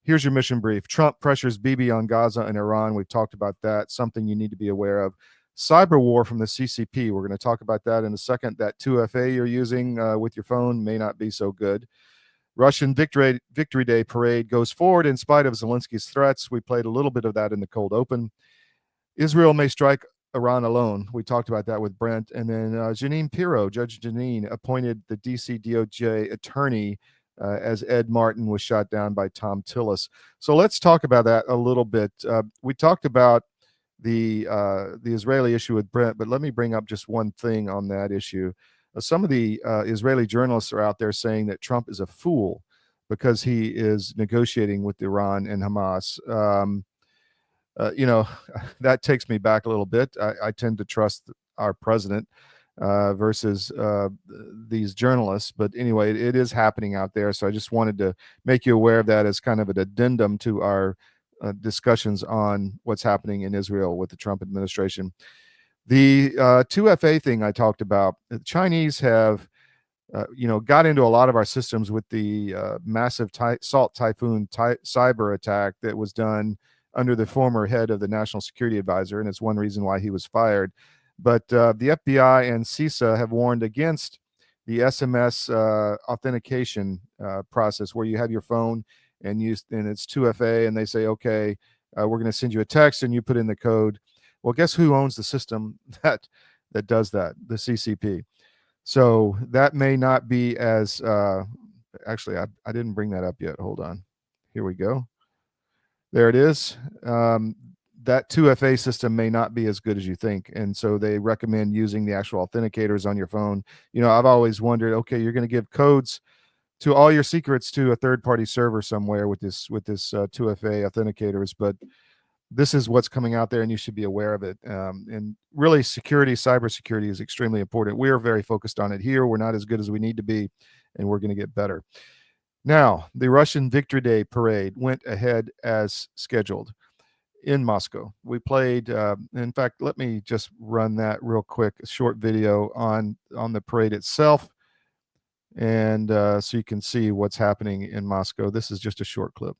Here's your mission brief. Trump pressures Bibi on Gaza and Iran. We've talked about that, something you need to be aware of. Cyber war from the CCP. We're going to talk about that in a second. That 2FA you're using with your phone may not be so good. Russian Victory Day parade goes forward in spite of Zelensky's threats. We played a little bit of that in the cold open. Israel may strike Iran alone. We talked about that with Brent. And then Janine Pirro, Judge Janine, appointed the DC DOJ attorney as Ed Martin was shot down by Tom Tillis. So let's talk about that a little bit. We talked about the Israeli issue with Brent, but let me bring up just one thing on that issue. Some of the Israeli journalists are out there saying that Trump is a fool because he is negotiating with Iran and Hamas. That takes me back a little bit. I tend to trust our president versus these journalists. But anyway, it is happening out there. So I just wanted to make you aware of that as kind of an addendum to our discussions on what's happening in Israel with the Trump administration. The 2FA thing I talked about, the Chinese have, got into a lot of our systems with the massive Salt Typhoon cyber attack that was done under the former head of the National Security Advisor, and it's one reason why he was fired. But the FBI and CISA have warned against the SMS authentication process where you have your phone and it's 2FA, and they say, okay, we're going to send you a text, and you put in the code. Well, guess who owns the system that does that? The CCP. So that may not be as actually, I didn't bring that up yet. Hold on. Here we go. There it is. That 2FA system may not be as good as you think. And so they recommend using the actual authenticators on your phone. I've always wondered, okay, you're going to give codes to all your secrets to a third-party server somewhere with this 2FA authenticators, but this is what's coming out there, and you should be aware of it. And really, cybersecurity is extremely important. We are very focused on it here. We're not as good as we need to be, and we're going to get better. Now, the Russian Victory Day parade went ahead as scheduled in Moscow. We played, in fact, let me just run that real quick, a short video on the parade itself, and so you can see what's happening in Moscow. This is just a short clip.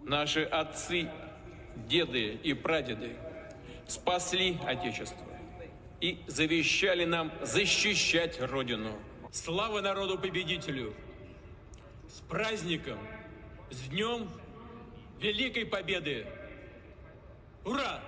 Наши отцы, деды и прадеды спасли Отечество и завещали нам защищать Родину. Слава народу-победителю! С праздником! С Днем Великой Победы! Ура!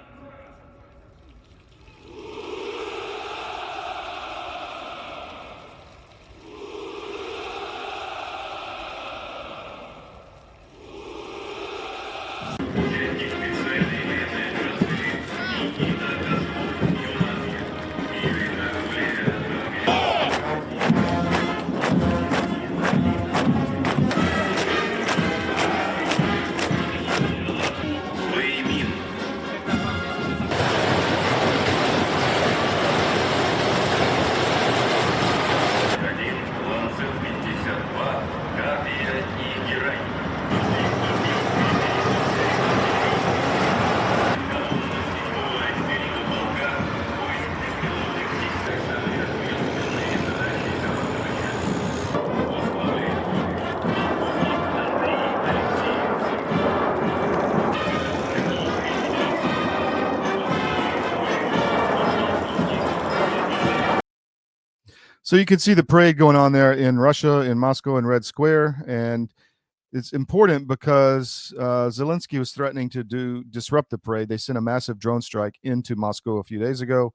So you can see the parade going on there in Russia, in Moscow, in Red Square. And it's important because Zelensky was threatening to disrupt the parade. They sent a massive drone strike into Moscow a few days ago.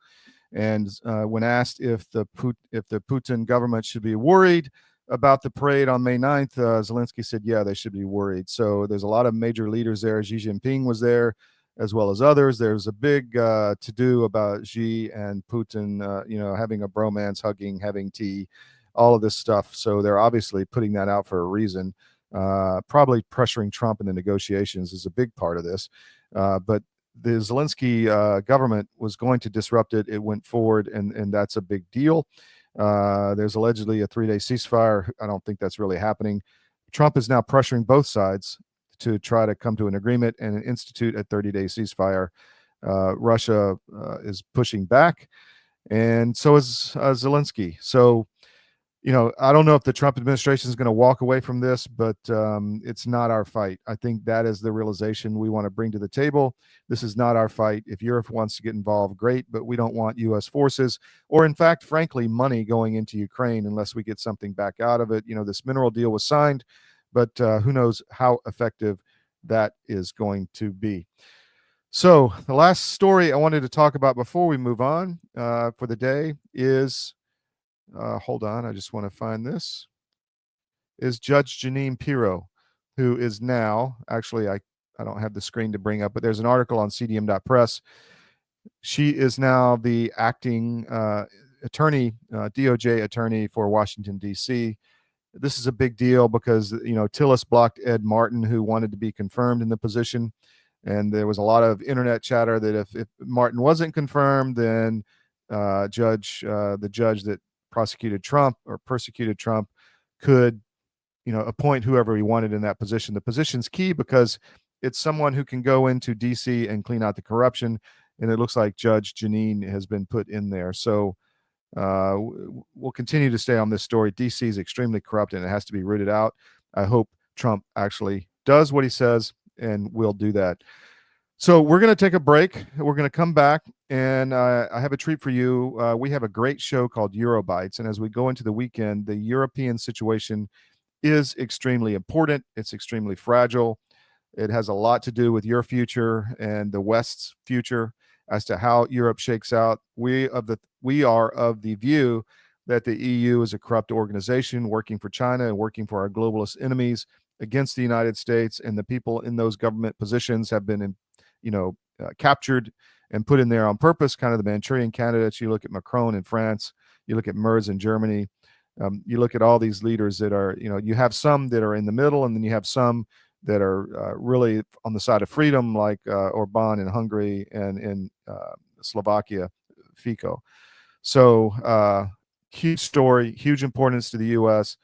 And when asked if the Putin government should be worried about the parade on May 9th, Zelensky said, yeah, they should be worried. So there's a lot of major leaders there. Xi Jinping was there, as well as others. There's a big to-do about Xi and Putin, having a bromance, hugging, having tea, all of this stuff. So they're obviously putting that out for a reason. Probably pressuring Trump in the negotiations is a big part of this. But the Zelensky government was going to disrupt it. It went forward, and that's a big deal. There's allegedly a 3-day ceasefire. I don't think that's really happening. Trump is now pressuring both sides to try to come to an agreement and institute a 30-day ceasefire. Russia is pushing back, and so is Zelensky. So, I don't know if the Trump administration is going to walk away from this, but it's not our fight. I think that is the realization we want to bring to the table. This is not our fight. If Europe wants to get involved, great, but we don't want U.S. forces or, in fact, frankly, money going into Ukraine unless we get something back out of it. This mineral deal was signed, but who knows how effective that is going to be. So the last story I wanted to talk about before we move on for the day is... hold on, I just want to find this, is Judge Jeanine Pirro, who is now, actually, I don't have the screen to bring up, but there's an article on cdm.press. She is now the acting attorney, DOJ attorney for Washington, D.C. This is a big deal because, Tillis blocked Ed Martin, who wanted to be confirmed in the position. And there was a lot of internet chatter that if Martin wasn't confirmed, then the judge that prosecuted Trump or persecuted Trump could, appoint whoever he wanted in that position. The position's key because it's someone who can go into DC and clean out the corruption. And it looks like Judge Jeanine has been put in there. So we'll continue to stay on this story. DC is extremely corrupt and it has to be rooted out. I hope Trump actually does what he says and will do that. So we're going to take a break. We're going to come back, and I have a treat for you. We have a great show called Eurobites, and as we go into the weekend, the European situation is extremely important. It's extremely fragile. It has a lot to do with your future and the West's future as to how Europe shakes out. We are of the view that the EU is a corrupt organization working for China and working for our globalist enemies against the United States, and the people in those government positions have been captured and put in there on purpose, kind of the Manchurian candidates. You look at Macron in France, you look at Merz in Germany, you look at all these leaders that are, you have some that are in the middle, and then you have some that are really on the side of freedom, like Orban in Hungary and in Slovakia, Fico. So huge story, huge importance to the U.S.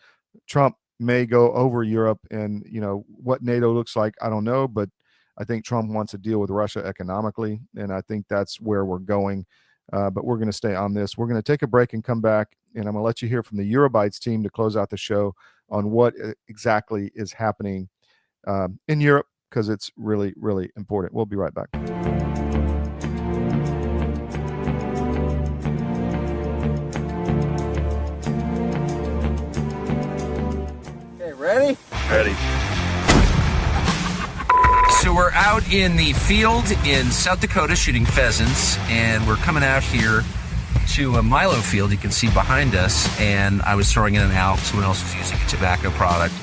Trump may go over Europe, and what NATO looks like, I don't know, but I think Trump wants to deal with Russia economically, and I think that's where we're going. But we're going to stay on this. We're going to take a break and come back, and I'm going to let you hear from the Eurobites team to close out the show on what exactly is happening in Europe, because it's really, really important. We'll be right back. Okay, ready? Ready. So we're out in the field in South Dakota shooting pheasants, and we're coming out here to a Milo field you can see behind us, and I was throwing in an ALP. Someone else was using a tobacco product,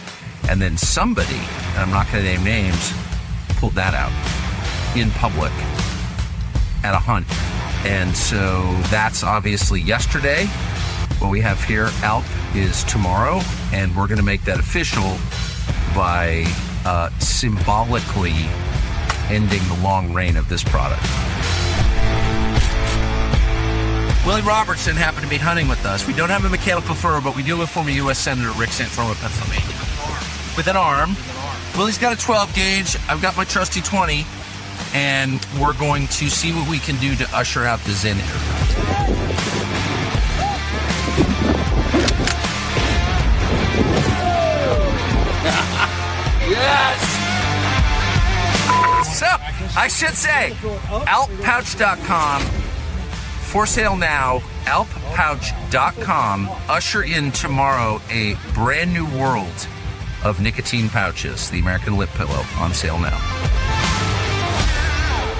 and then somebody, and I'm not going to name names, pulled that out in public at a hunt. And so that's obviously yesterday. What we have here, ALP, is tomorrow, and we're going to make that official by symbolically ending the long reign of this product. Willie Robertson happened to be hunting with us. We don't have a mechanical fur, but we do have former U.S. Senator Rick Santorum of Pennsylvania. With an arm. Willie's got a 12 gauge. I've got my trusty 20, and we're going to see what we can do to usher out the Zen era. Yes! So, I should say, alppouch.com, for sale now, alppouch.com, usher in tomorrow a brand new world of nicotine pouches, the American Lip Pillow, on sale now.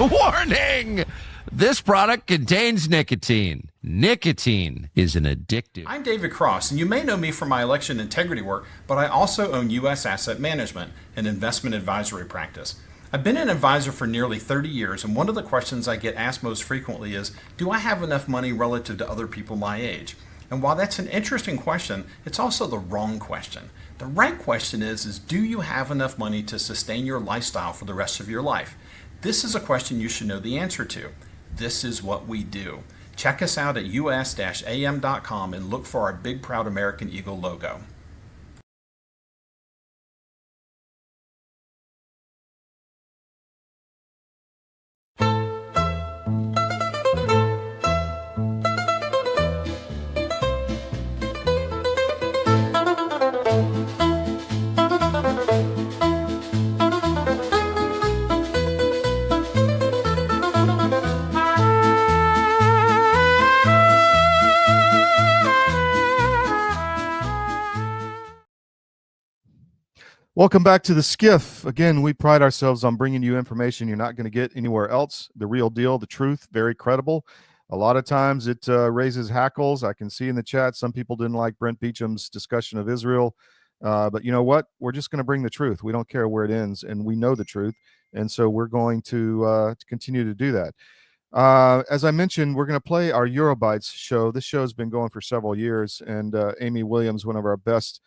Warning! This product contains nicotine. Nicotine is an addictive. I'm David Cross, and you may know me from my election integrity work, but I also own U.S. Asset Management, an investment advisory practice. I've been an advisor for nearly 30 years, and one of the questions I get asked most frequently is, do I have enough money relative to other people my age? And while that's an interesting question, it's also the wrong question. The right question is do you have enough money to sustain your lifestyle for the rest of your life? This is a question you should know the answer to. This is what we do. Check us out at us-am.com and look for our big proud American Eagle logo. Welcome back to the SCIF. Again, we pride ourselves on bringing you information you're not going to get anywhere else. The real deal, the truth, very credible. A lot of times it raises hackles. I can see in the chat some people didn't like Brent Beecham's discussion of Israel. But you know what? We're just going to bring the truth. We don't care where it ends, and we know the truth. And so we're going to continue to do that. As I mentioned, we're going to play our Eurobytes show. This show has been going for several years, and Amy Williams, one of our best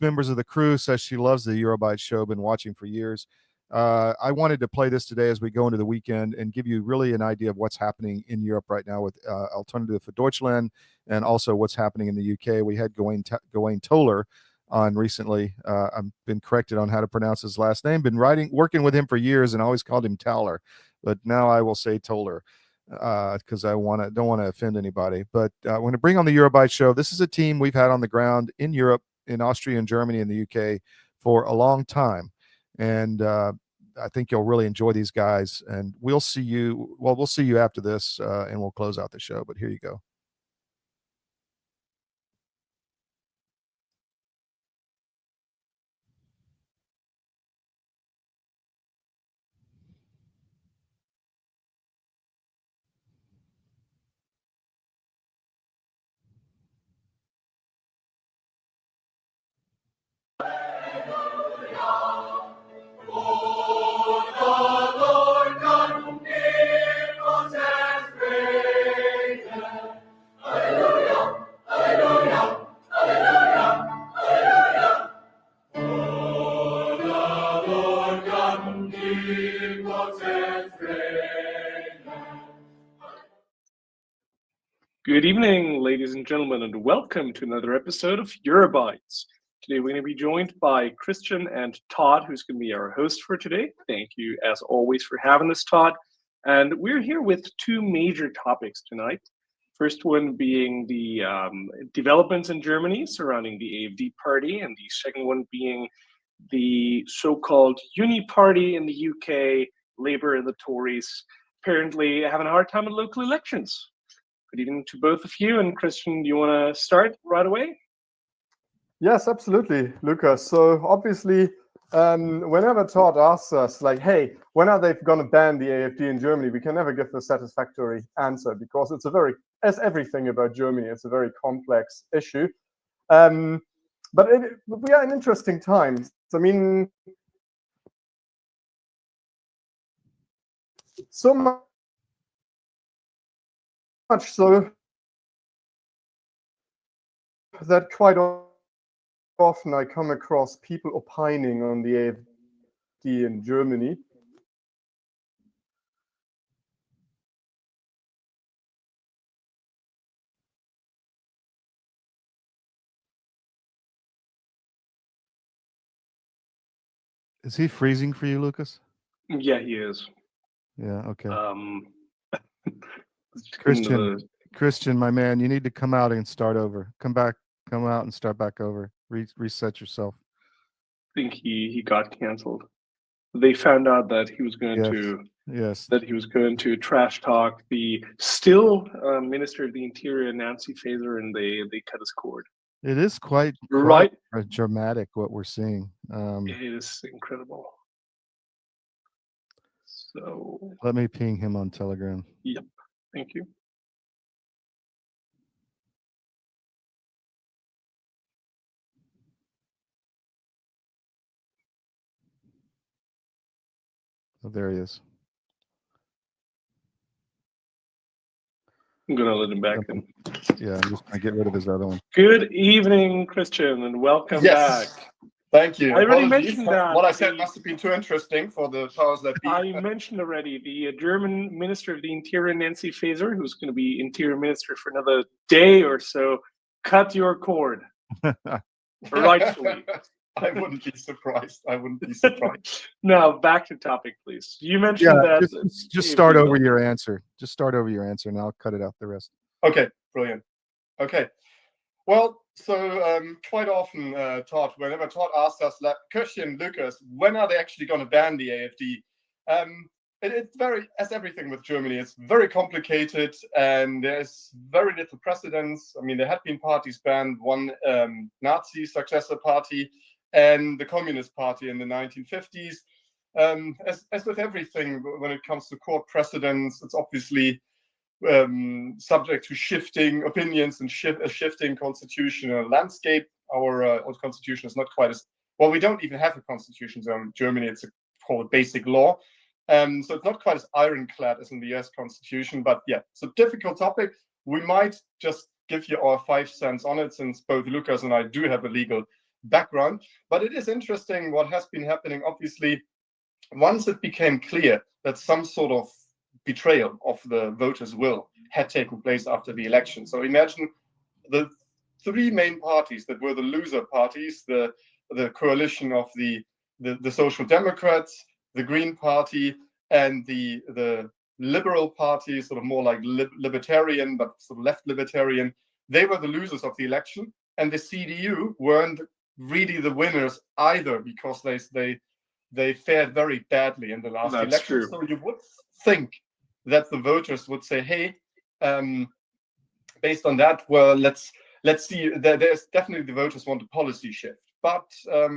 members of the crew, says she loves the Eurobytes show, been watching for years. I wanted to play this today as we go into the weekend and give you really an idea of what's happening in Europe right now with Alternative for Deutschland and also what's happening in the UK. We had Gawain Toller on recently. I've been corrected on how to pronounce his last name. Been working with him for years and always called him Towler, but now I will say Toller because I don't want to offend anybody. But we're going to bring on the Eurobytes show. This is a team we've had on the ground in Europe, in Austria and Germany and the UK for a long time. And I think you'll really enjoy these guys. And we'll see you after this and we'll close out the show. But here you go. Good evening, ladies and gentlemen, and welcome to another episode of Eurobytes. Today we're going to be joined by Christian and Todd, who's going to be our host for today. Thank you, as always, for having us, Todd. And we're here with two major topics tonight. First one being the developments in Germany surrounding the AfD party, and the second one being the so-called Uni party in the UK, Labour and the Tories, apparently having a hard time in local elections. Good evening to both of you. And Christian, do you want to start right away? Yes, absolutely, Lucas. So obviously, whenever Todd asks us, like, hey, when are they going to ban the AfD in Germany? We can never give a satisfactory answer because it's as everything about Germany, it's a very complex issue. But we are in interesting times. I mean, so much so that quite often I come across people opining on the AfD in Germany. Is he freezing for you, Lucas? Yeah, he is. Yeah, okay. Christian, my man, you need to come out and start over. Come out and start back over. Reset yourself. I think he got canceled. They found out that he was going to trash talk the still Minister of the Interior, Nancy Faeser, and they cut his cord. It is quite Right. dramatic what we're seeing. It is incredible. So Let me ping him on Telegram. Yep. Thank you. Oh, there he is. I'm gonna let him back in. Yeah, I'm just gonna get rid of his other one. Good evening, Christian, and welcome Yes. back. Thank you. I already Apologies. mentioned that What I said must have been too interesting for the powers that be. I mentioned already the German Minister of the Interior, Nancy Faeser, who's going to be Interior Minister for another day or so, cut your cord. Rightfully. I wouldn't be surprised. I wouldn't be surprised. Now, back to topic, please. You mentioned that. Just start over your answer. Just start over your answer, and I'll cut it out the rest. Okay, brilliant. Okay. Well, so quite often, Todd, whenever Todd asks us, like, Christian, Lucas, when are they actually going to ban the AfD? It's very, as everything with Germany, it's very complicated, and there's very little precedence. I mean, there had been parties banned, one Nazi successor party, and the Communist Party in the 1950s. As with everything, when it comes to court precedents, it's obviously subject to shifting opinions and a shifting constitutional landscape. Our constitution is not quite as well. We don't even have a constitution in Germany. It's called basic law, so it's not quite as ironclad as in the U.S. Constitution. But yeah, it's a difficult topic. We might just give you our 5 cents on it, since both Lucas and I do have a legal background. But it is interesting what has been happening. Obviously, once it became clear that some sort of betrayal of the voters' will had taken place after the election. So imagine the 3 main parties that were the loser parties, the coalition of the Social Democrats, the Green Party, and the Liberal Party, sort of more like libertarian, but sort of left libertarian. They were the losers of the election, and the CDU weren't really the winners either, because they fared very badly in the last That's election. true. So you would think that the voters would say, hey, based on that, well, let's see. There's definitely the voters want a policy shift. But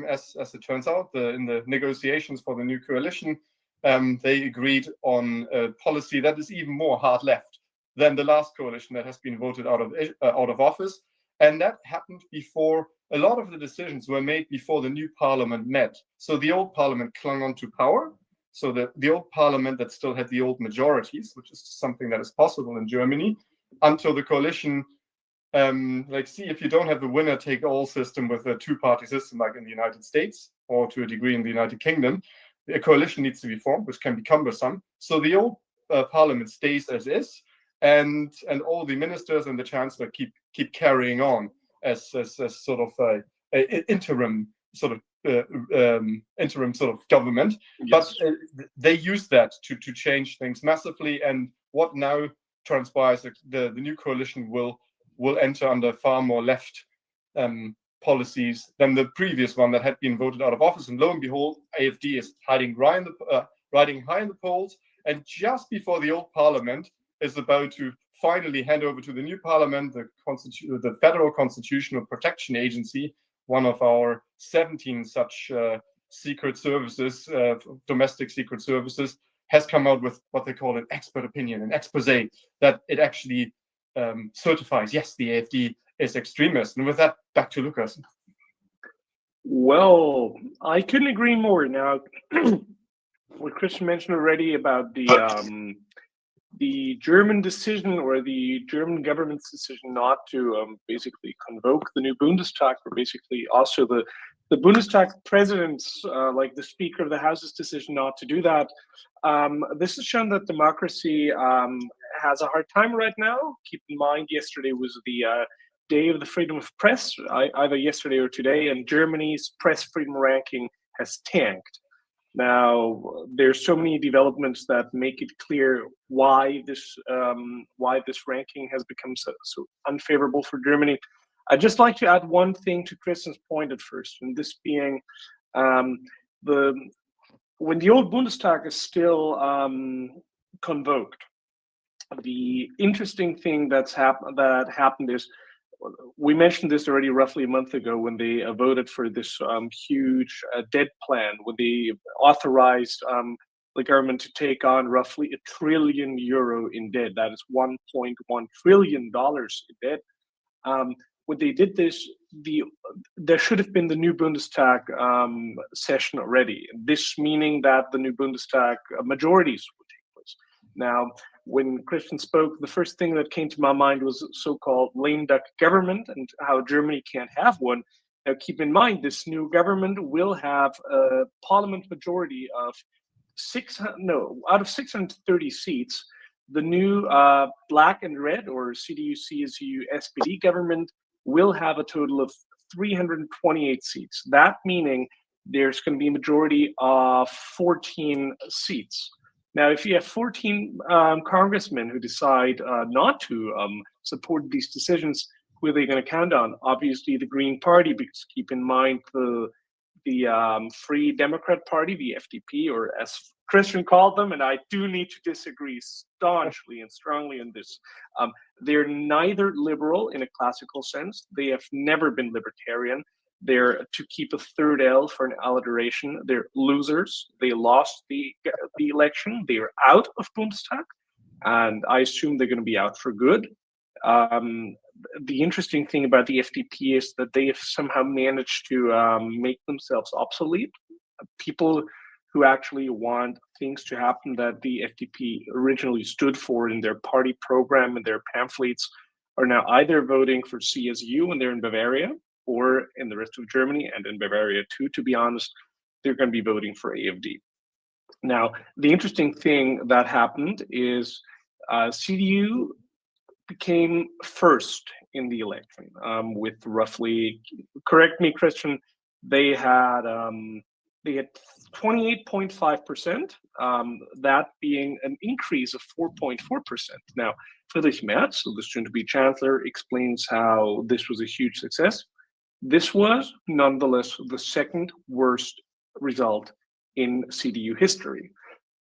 as it turns out, in the negotiations for the new coalition, they agreed on a policy that is even more hard left than the last coalition that has been voted out of office. And that happened before a lot of the decisions were made before the new parliament met. So the old parliament clung on to power. So the old parliament that still had the old majorities, which is something that is possible in Germany, until the coalition, see, if you don't have the winner-take-all system with a 2-party system like in the United States, or to a degree in the United Kingdom, a coalition needs to be formed, which can be cumbersome. So the old parliament stays as is, and all the ministers and the chancellor keep carrying on as sort of a interim sort of government. Yes. But they use that to change things massively. And what now transpires, the new coalition will enter under far more left policies than the previous one that had been voted out of office. And lo and behold, AfD is riding high in the polls. And just before the old parliament is about to finally hand over to the new parliament, the Federal Constitutional Protection Agency, one of our 17 such secret services, domestic secret services, has come out with what they call an expert opinion, an expose, that it actually certifies, yes, the AfD is extremist. And with that, back to Lucas. Well, I couldn't agree more. Now, what Christian mentioned already about the German decision, or the German government's decision not to basically convoke the new Bundestag, or basically also the Bundestag president's, like the Speaker of the House's decision not to do that. This has shown that democracy has a hard time right now. Keep in mind, yesterday was the day of the freedom of press, either yesterday or today, and Germany's press freedom ranking has tanked. Now, there's so many developments that make it clear why this ranking has become so unfavorable for Germany. I'd just like to add one thing to Christian's point at first, and this being when the old Bundestag is still convoked, the interesting thing that happened is we mentioned this already roughly a month ago when they voted for this huge debt plan, when they authorized the government to take on roughly €1 trillion in debt. That is $1.1 trillion in debt. When they did this, there should have been the new Bundestag session already. This meaning that the new Bundestag majorities would take place. Now, when Christian spoke, the first thing that came to my mind was so-called lame duck government and how Germany can't have one. Now, keep in mind, this new government will have a parliament majority of out of 630 seats. The new black and red, or CDU-CSU SPD government, will have a total of 328 seats. That meaning there's going to be a majority of 14 seats. Now, if you have 14 congressmen who decide not to support these decisions, who are they going to count on? Obviously, the Green Party, because keep in mind the Free Democrat Party, the FDP, or as Christian called them, and I do need to disagree staunchly and strongly on this. They're neither liberal in a classical sense. They have never been libertarian. They're, to keep a third L for an alliteration, they're losers. They lost the election. They are out of Bundestag, and I assume they're going to be out for good. The interesting thing about the FDP is that they have somehow managed to make themselves obsolete. People who actually want things to happen that the FDP originally stood for in their party program and their pamphlets are now either voting for CSU when they're in Bavaria, or in the rest of Germany, and in Bavaria too, to be honest, they're going to be voting for AfD. Now, the interesting thing that happened is CDU became first in the election with roughly, correct me, Christian, they had 28.5%, that being an increase of 4.4%. Now, Friedrich Merz, the soon-to-be chancellor, explains how this was a huge success. This was nonetheless the second worst result in CDU history.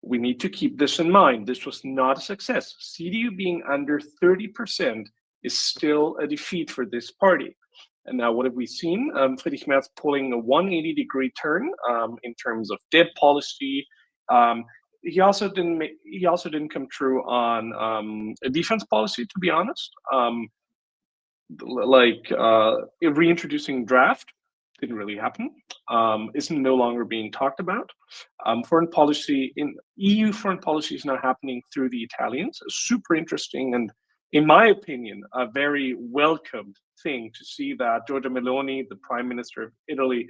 We need to keep this in mind. This was not a success. CDU being under 30% is still a defeat for this party. And now what have we seen? Friedrich Merz pulling a 180-degree turn in terms of debt policy. He also didn't come true on a defense policy, to be honest. Reintroducing draft didn't really happen. Isn't no longer being talked about. Foreign policy in EU foreign policy is now happening through the Italians. Super interesting, and in my opinion, a very welcomed thing to see that Giorgia Meloni, the Prime Minister of Italy,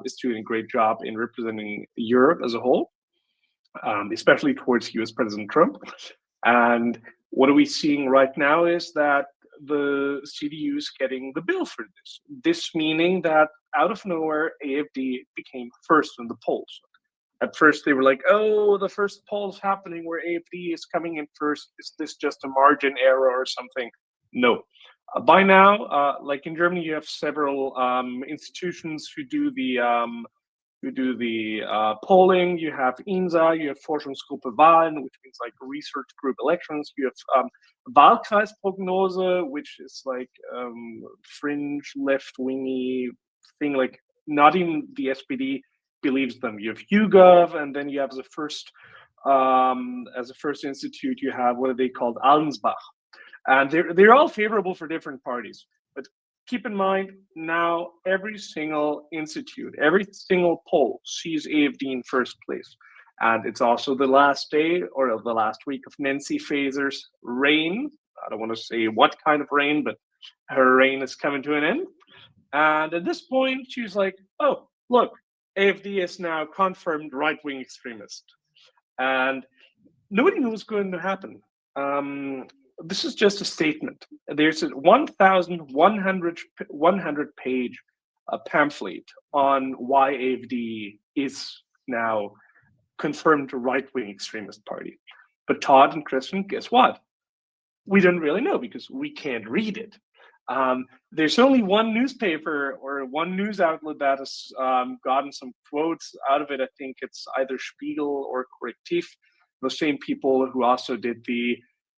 is doing a great job in representing Europe as a whole, especially towards US President Trump. And what are we seeing right now is that the CDU is getting the bill for this. This meaning that out of nowhere, AfD became first in the polls. At first, they were like, oh, the first poll's happening where AfD is coming in first. Is this just a margin error or something? No. By now, like in Germany, you have several institutions who do the polling. You have INSA, you have Forschungsgruppe Wahlen, which means like research group elections. You have Wahlkreisprognose, which is like fringe left-wingy thing, like not even the SPD believes them. You have YouGov, and then you have as a first institute, you have what are they called, Allensbach. And they're all favorable for different parties. But keep in mind, now every single institute, every single poll sees AfD in first place. And it's also the last day or the last week of Nancy Faeser's reign. I don't want to say what kind of reign, but her reign is coming to an end. And at this point, she's like, oh, look, AfD is now confirmed right-wing extremist. And nobody knew what's going to happen. This is just a statement. There's a 1,100-page pamphlet on why AfD is now confirmed right-wing extremist party. But Todd and Christian, guess what? We don't really know because we can't read it. There's only one newspaper or one news outlet that has gotten some quotes out of it. I think it's either Spiegel or Correctiv, the same people who also did the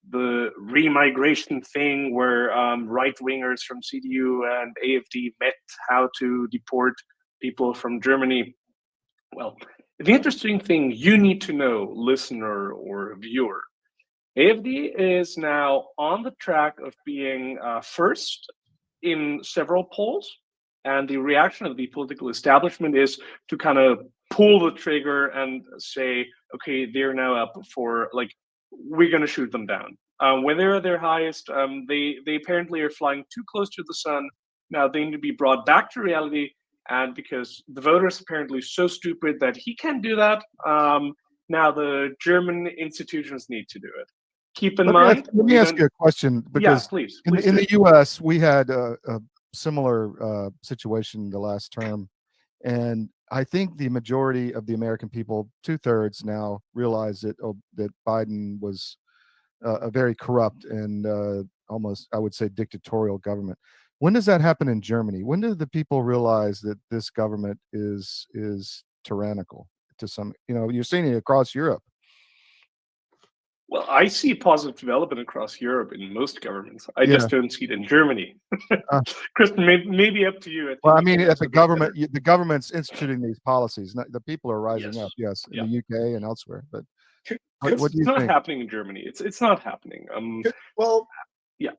the remigration thing where right-wingers from CDU and AfD met how to deport people from Germany. Well, the interesting thing you need to know, listener or viewer, AfD is now on the track of being first in several polls, and the reaction of the political establishment is to kind of pull the trigger and say, okay, they're now up for, like, we're going to shoot them down. When they're at their highest, they apparently are flying too close to the sun. Now they need to be brought back to reality, and because the voters apparently so stupid that he can't do that, now the German institutions need to do it. Keep in mind. Let me ask you a question, because yeah, please, in the U.S. we had a similar situation the last term, and I think the majority of the American people, 2/3 now, realize that that Biden was a very corrupt and almost, I would say, dictatorial government. When does that happen in Germany? When do the people realize that this government is tyrannical to some? You're seeing it across Europe. Well, I see positive development across Europe in most governments. I just don't see it in Germany. Kristen, maybe up to you. Well, I mean, at the government's instituting these policies. The people are rising up, in the UK and elsewhere. But what do you it's not think? happening in Germany. It's not happening. Yeah,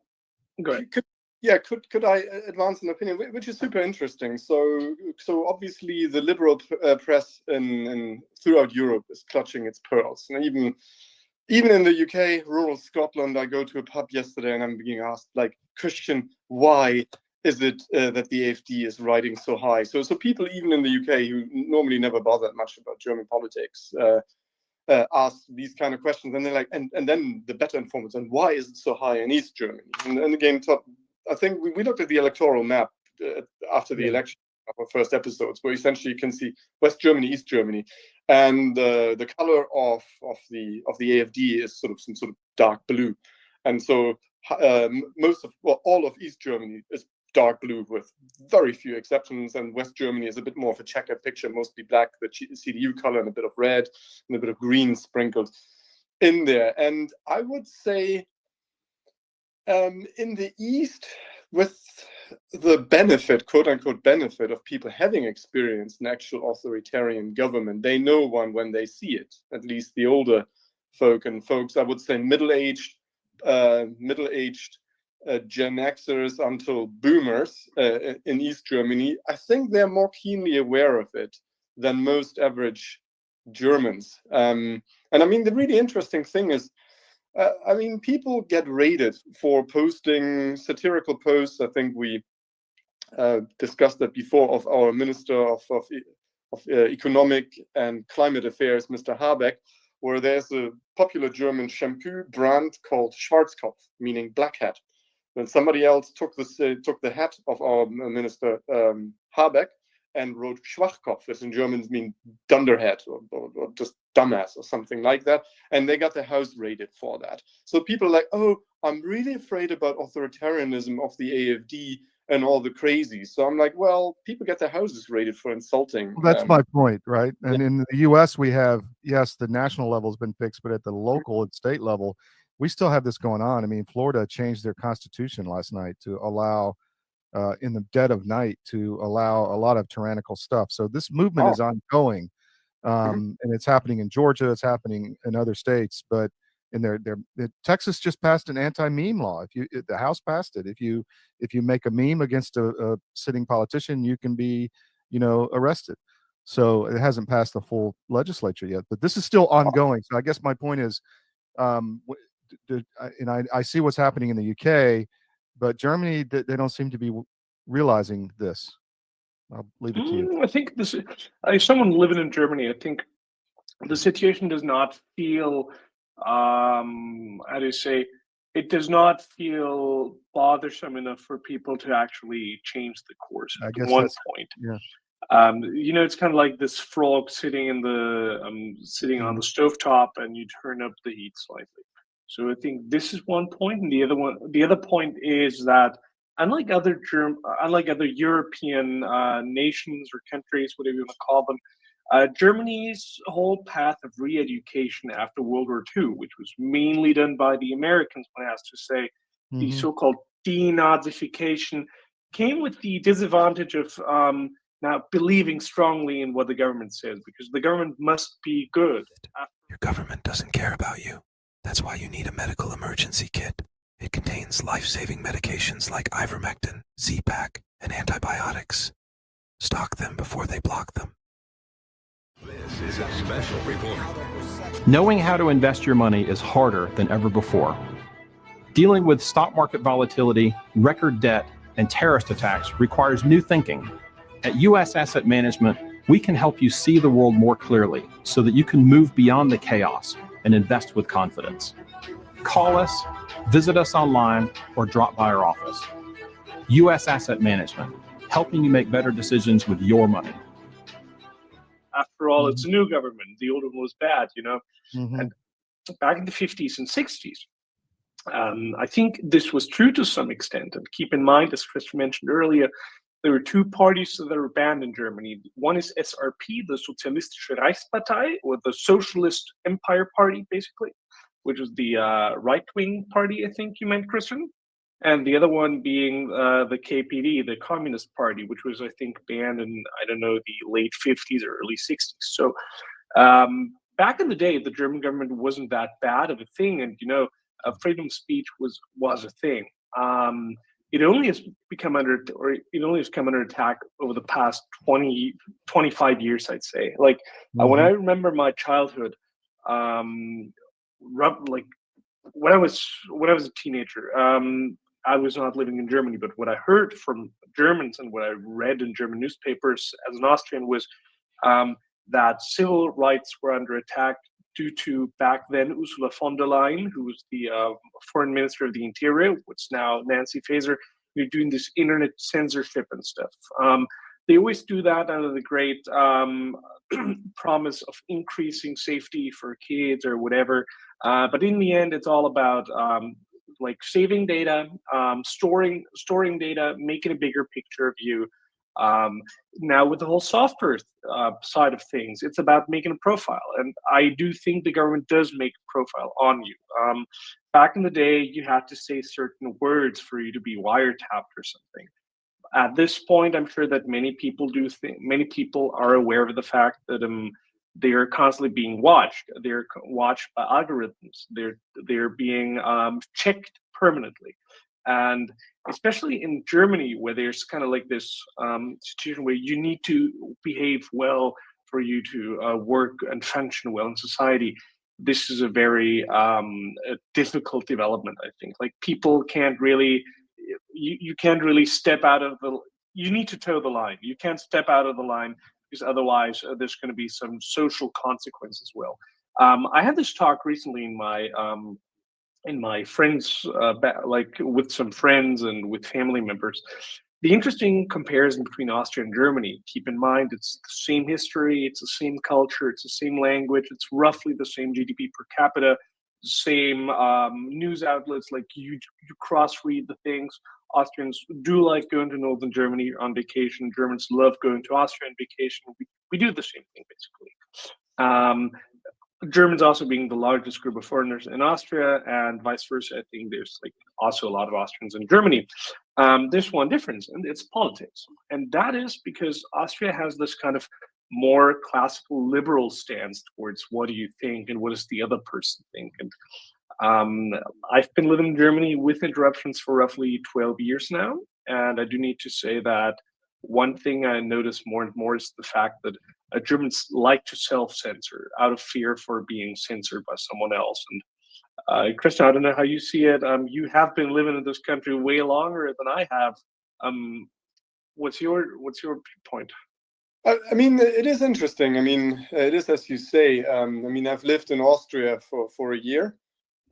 go ahead. Could I advance an opinion, which is super interesting? So obviously the liberal press in throughout Europe is clutching its pearls, and even in the UK, rural Scotland, I go to a pub yesterday and I'm being asked, like, Christian, why is it that the AfD is riding so high? So people even in the UK who normally never bother much about German politics ask these kind of questions, and they're like, and then the better informants, and why is it so high in East Germany? And again, I think we looked at the electoral map after the election, our first episodes, where essentially you can see West Germany, East Germany, and the color of the AfD is sort of some sort of dark blue, and so all of East Germany is dark blue with very few exceptions, and West Germany is a bit more of a checkered picture, mostly black, the CDU color, and a bit of red and a bit of green sprinkled in there. And I would say in the East, with the benefit, quote unquote benefit, of people having experienced an actual authoritarian government, they know one when they see it. At least the older folks, I would say middle-aged Gen Xers until boomers in East Germany, I think they're more keenly aware of it than most average Germans. And I mean, the really interesting thing is, people get rated for posting satirical posts. I think we discussed that before, of our Minister of Economic and Climate Affairs, Mr. Habeck, where there's a popular German shampoo brand called Schwarzkopf, meaning black hat. Then somebody else took the hat of our Minister Habeck and wrote Schwachkopf, which in German means dunderhead or just dumbass or something like that. And they got their house raided for that. So people are like, oh, I'm really afraid about authoritarianism of the AfD and all the crazies. So I'm like, well, people get their houses raided for insulting. Well, that's my point, right? And in the U.S., we have, yes, the national level has been fixed, but at the local and state level, we still have this going on. I mean, Florida changed their constitution last night to allow, in the dead of night, to allow a lot of tyrannical stuff. So this movement is ongoing, and it's happening in Georgia, it's happening in other states. But Texas just passed an anti-meme law. The House passed it. If you make a meme against a sitting politician, you can be, arrested. So it hasn't passed the full legislature yet, but this is still ongoing. So I guess my point is, and I see what's happening in the UK, but Germany, they don't seem to be realizing this. I'll leave it to you. I think as someone living in Germany, I think the situation does not feel, it does not feel bothersome enough for people to actually change the course at one point. Yeah. It's kind of like this frog sitting on the stovetop, and you turn up the heat slightly. So I think this is one point, and the other point is that unlike other European nations or countries, whatever you want to call them, Germany's whole path of re-education after World War II, which was mainly done by the Americans, one has to say, the so-called denazification, came with the disadvantage of now believing strongly in what the government says, because the government must be good. Your government doesn't care about you. That's why you need a medical emergency kit. It contains life-saving medications like ivermectin, Z-Pak, and antibiotics. Stock them before they block them. This is a special report. Knowing how to invest your money is harder than ever before. Dealing with stock market volatility, record debt, and terrorist attacks requires new thinking. At U.S. Asset Management, we can help you see the world more clearly so that you can move beyond the chaos and invest with confidence. Call us, visit us online, or drop by our office. U.S. Asset Management, helping you make better decisions with your money. After all, it's a new government. The old one was bad, you know. And back in the 50s and 60s, I think this was true to some extent. And keep in mind, as Chris mentioned earlier, there were two parties that were banned in Germany. One is SRP, the Sozialistische Reichspartei, or the Socialist Empire Party, basically, which was the right-wing party, I think you meant, Christian. And the other one being the KPD, the Communist Party, which was, I think, banned in, I don't know, the late 50s or early 60s. So back in the day, the German government wasn't that bad of a thing. And, you know, freedom of speech was a thing. It only has come under attack over the past 25 years, I'd say. Like when I remember my childhood, like when I was a teenager, I was not living in Germany, but what I heard from Germans and what I read in German newspapers as an Austrian was that civil rights were under attack due to, back then, Ursula von der Leyen, who was the foreign minister of the interior, what's now Nancy Faeser, you're doing this internet censorship and stuff. They always do that under the great promise of increasing safety for kids or whatever. But in the end, it's all about like saving data, storing data, making a bigger picture of you. Now with the whole software side of things, it's about making a profile. And I do think the government does make a profile on you. Back in the day, you had to say certain words for you to be wiretapped or something. At this point, I'm sure that many people are aware of the fact that they are constantly being watched. They're watched by algorithms. They're being checked permanently. And especially in Germany, where there's kind of like this situation where you need to behave well for you to work and function well in society, this is a very difficult development, I think. Like people can't really, you can't really step out of you need to toe the line. You can't step out of the line because otherwise there's going to be some social consequence as well. I had this talk recently in my friends, like with some friends and with family members. The interesting comparison between Austria and Germany, keep in mind, it's the same history, it's the same culture, it's the same language, it's roughly the same GDP per capita, the same news outlets, like you cross-read the things. Austrians do like going to northern Germany on vacation. Germans love going to Austria on vacation. We do the same thing, basically. Germans also being the largest group of foreigners in Austria, and vice versa. I think there's like also a lot of Austrians in Germany. There's one difference, and it's politics. And that is because Austria has this kind of more classical liberal stance towards what do you think and what does the other person think. And I've been living in Germany with interruptions for roughly 12 years now. And I do need to say that one thing I notice more and more is the fact that Germans like to self-censor out of fear for being censored by someone else. And Christian, I don't know how you see it. You have been living in this country way longer than I have. What's your point? I mean, it is interesting. I mean, it is as you say. I mean, I've lived in Austria for a year,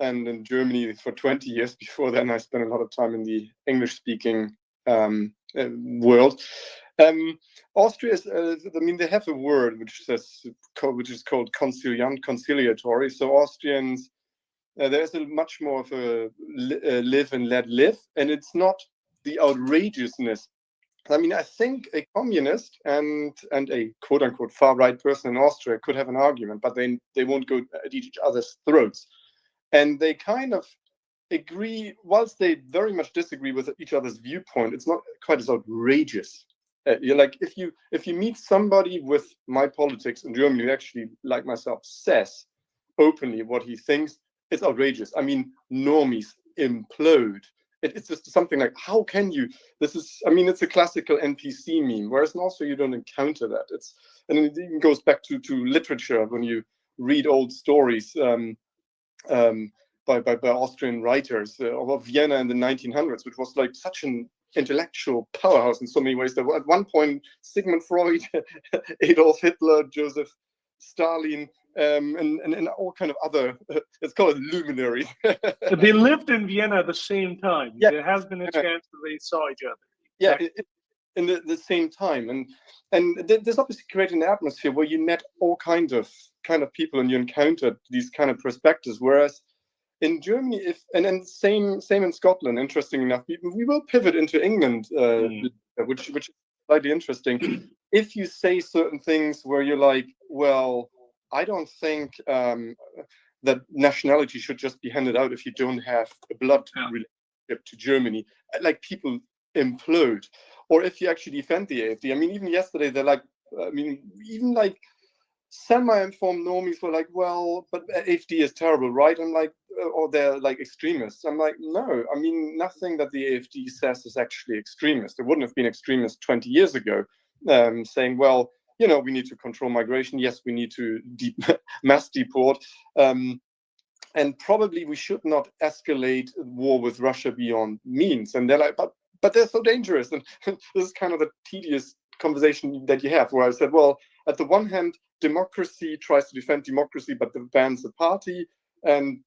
and in Germany for 20 years. Before then, I spent a lot of time in the English-speaking world. Austria is, I mean, they have a word which is called conciliatory. So Austrians, there's a much more of a live and let live, and it's not the outrageousness I mean, I think a communist and a quote unquote far right person in Austria could have an argument, but they won't go at each other's throats. And they kind of agree, whilst they very much disagree with each other's viewpoint, it's not quite as outrageous. You're like, if you meet somebody with my politics in Germany who actually, like myself, says openly what he thinks, it's outrageous. I mean, normies implode. It's just something like, how can you? I mean, it's a classical NPC meme, whereas in Austria you don't encounter that. And it even goes back to literature when you read old stories by Austrian writers of Vienna in the 1900s, which was like such an intellectual powerhouse in so many ways. There were at one point Sigmund Freud, Adolf Hitler, Joseph Stalin, and all kind of other, let's call it luminaries. They lived in Vienna at the same time. Yeah. There has been a chance that they saw each other. Yeah, in the same time. And this obviously created an atmosphere where you met all kind of people and you encountered these kind of perspectives. Whereas in Germany, and same in Scotland, interesting enough, we will pivot into England, which is slightly interesting. If you say certain things where you're like, well, I don't think that nationality should just be handed out if you don't have a blood relationship to Germany. Like, people implode. Or if you actually defend the AfD. I mean, even yesterday, they're like, even like semi-informed normies were like, well, but AfD is terrible, right? I'm like, or they're like extremists. I'm like, no, I mean, nothing that the AfD says is actually extremist. It wouldn't have been extremist 20 years ago, saying, well, you know, we need to control migration. Yes, we need to mass deport. And probably we should not escalate war with Russia beyond means. And they're like, but they're so dangerous. And this is kind of the tedious conversation that you have, where I said, well, at the one hand, democracy tries to defend democracy, but bans the party. And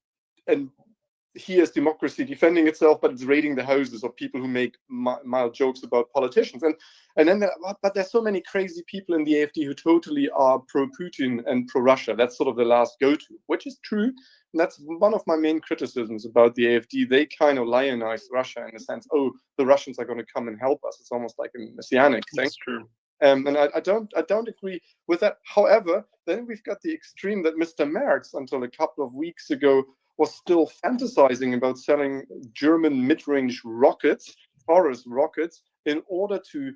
here's democracy defending itself, but it's raiding the houses of people who make mild jokes about politicians. And then, but there's so many crazy people in the AfD who totally are pro-Putin and pro-Russia. That's sort of the last go-to, which is true. And that's one of my main criticisms about the AfD. They kind of lionize Russia in the sense, oh, the Russians are going to come and help us. It's almost like a messianic thing. That's true. And I don't agree with that. However, then we've got the extreme that Mr. Merz, until a couple of weeks ago, was still fantasizing about selling German mid-range rockets, Taurus rockets, in order to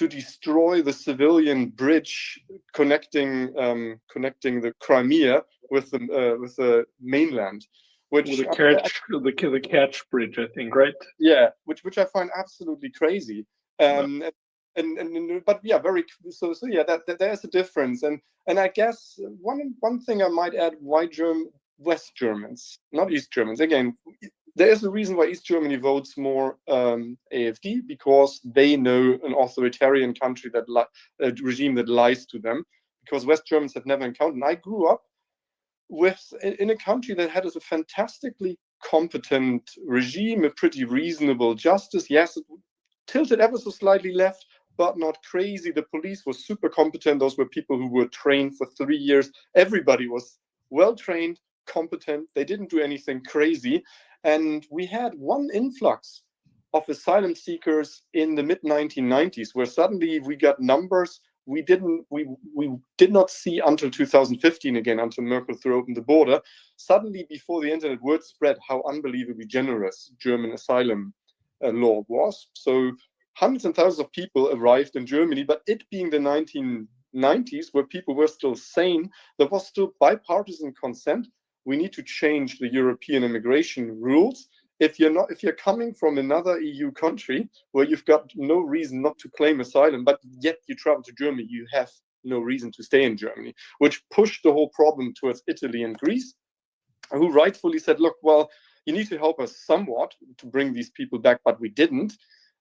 destroy the civilian bridge connecting the Crimea with the mainland, which the Kerch bridge, I think, right? Yeah, which I find absolutely crazy. But yeah, so yeah, that there's a difference, and I guess one thing I might add: why West Germans, not East Germans. Again, there is a reason why East Germany votes more AfD, because they know an authoritarian country a regime that lies to them, because West Germans have never encountered. And I grew up in a country that had a fantastically competent regime, a pretty reasonable justice. Yes, it tilted ever so slightly left, but not crazy. The police was super competent. Those were people who were trained for 3 years. Everybody was well trained, competent. They didn't do anything crazy. And we had one influx of asylum seekers in the mid-1990s, where suddenly we got numbers we did not see until 2015 again, until Merkel threw open the border. Suddenly, before the internet, word spread how unbelievably generous German asylum law was. So hundreds and thousands of people arrived in Germany, but it being the 1990s, where people were still sane, there was still bipartisan consent. We need to change the European immigration rules. If you're coming from another EU country where you've got no reason not to claim asylum, but yet you travel to Germany, you have no reason to stay in Germany, which pushed the whole problem towards Italy and Greece, who rightfully said, look, well, you need to help us somewhat to bring these people back, but we didn't.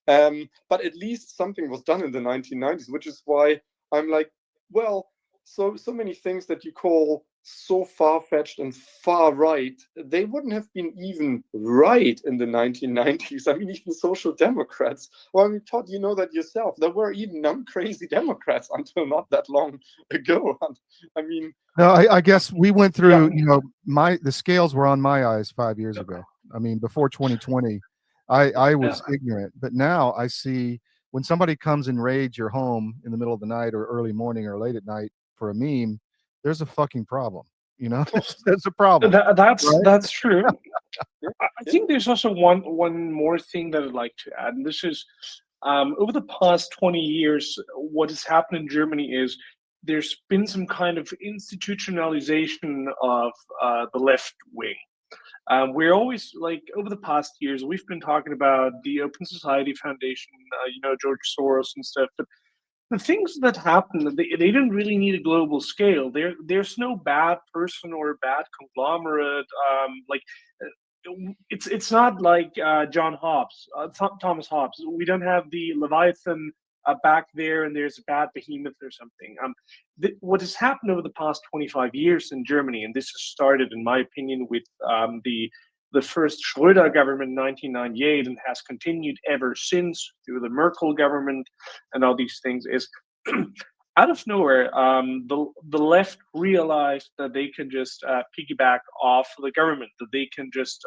But at least something was done in the 1990s, which is why I'm like, well, so many things that you call so far-fetched and far right, they wouldn't have been even right in the 1990s. I mean, even social democrats. Well, I mean, Todd, you know that yourself. There were even non-crazy Democrats until not that long ago. I mean, no, I guess we went through. You know, the scales were on my eyes 5 years ago. I mean, before 2020, I was ignorant, but now I see when somebody comes and raids your home in the middle of the night or early morning or late at night for a meme, there's a fucking problem. You know, that's a problem. That's true. I think there's also one more thing that I'd like to add, and this is over the past 20 years, what has happened in Germany is there's been some kind of institutionalization of the left wing. We're always like over the past years, we've been talking about the Open Society Foundation, George Soros and stuff, but the things that happen, they didn't really need a global scale. There's no bad person or bad conglomerate. It's not like Thomas Hobbes. We don't have the Leviathan back there, and there's a bad behemoth or something. What has happened over the past 25 years in Germany, and this has started, in my opinion, with the first Schröder government in 1998 and has continued ever since through the Merkel government and all these things, is out of nowhere, the left realized that they can just piggyback off the government, that they can just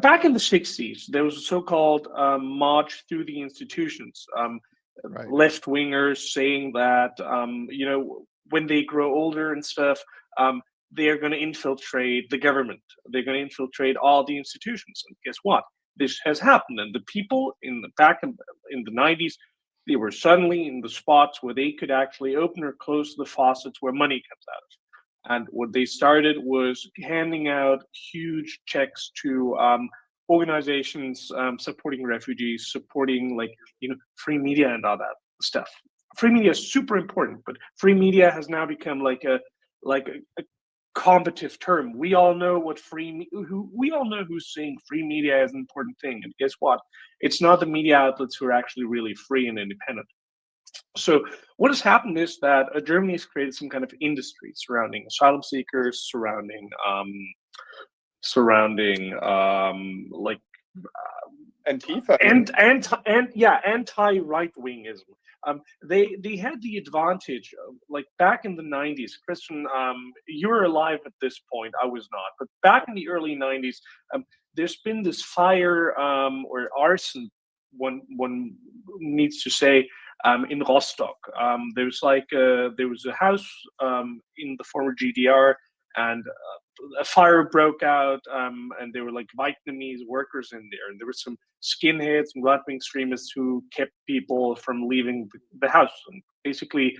back in the 60s, there was a so-called march through the institutions. Left-wingers saying that, when they grow older and stuff, they're going to infiltrate the government. They're going to infiltrate all the institutions. And guess what? This has happened. And the people back in the 90s, they were suddenly in the spots where they could actually open or close the faucets where money comes out of. And what they started was handing out huge checks to organizations supporting refugees, supporting free media and all that stuff. Free media is super important, but free media has now become like a combative term. We all know who's saying free media is an important thing, and guess what? It's not the media outlets who are actually really free and independent. So what has happened is that Germany has created some kind of industry surrounding asylum seekers, surrounding Antifa and anti-right wingism. They had the advantage of, back in the 90s, Christian, you were alive at this point, I was not, but back in the early 90s, there's been this fire or arson, one needs to say, in Rostock. There was a house in the former GDR, and a fire broke out, and there were Vietnamese workers in there, and there were some skinheads and right-wing extremists who kept people from leaving the house. And basically,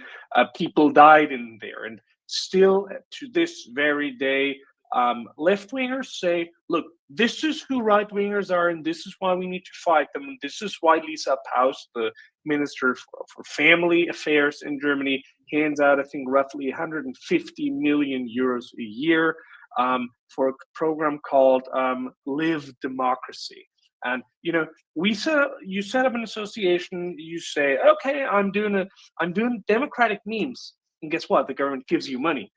people died in there. And still, to this very day, left-wingers say, look, this is who right-wingers are, and this is why we need to fight them. And this is why Lisa Paus, the Minister for Family Affairs in Germany, hands out, I think, roughly 150 million euros a year for a program called Live Democracy. And you set up an association. You say, okay, I'm doing democratic memes, and guess what? The government gives you money.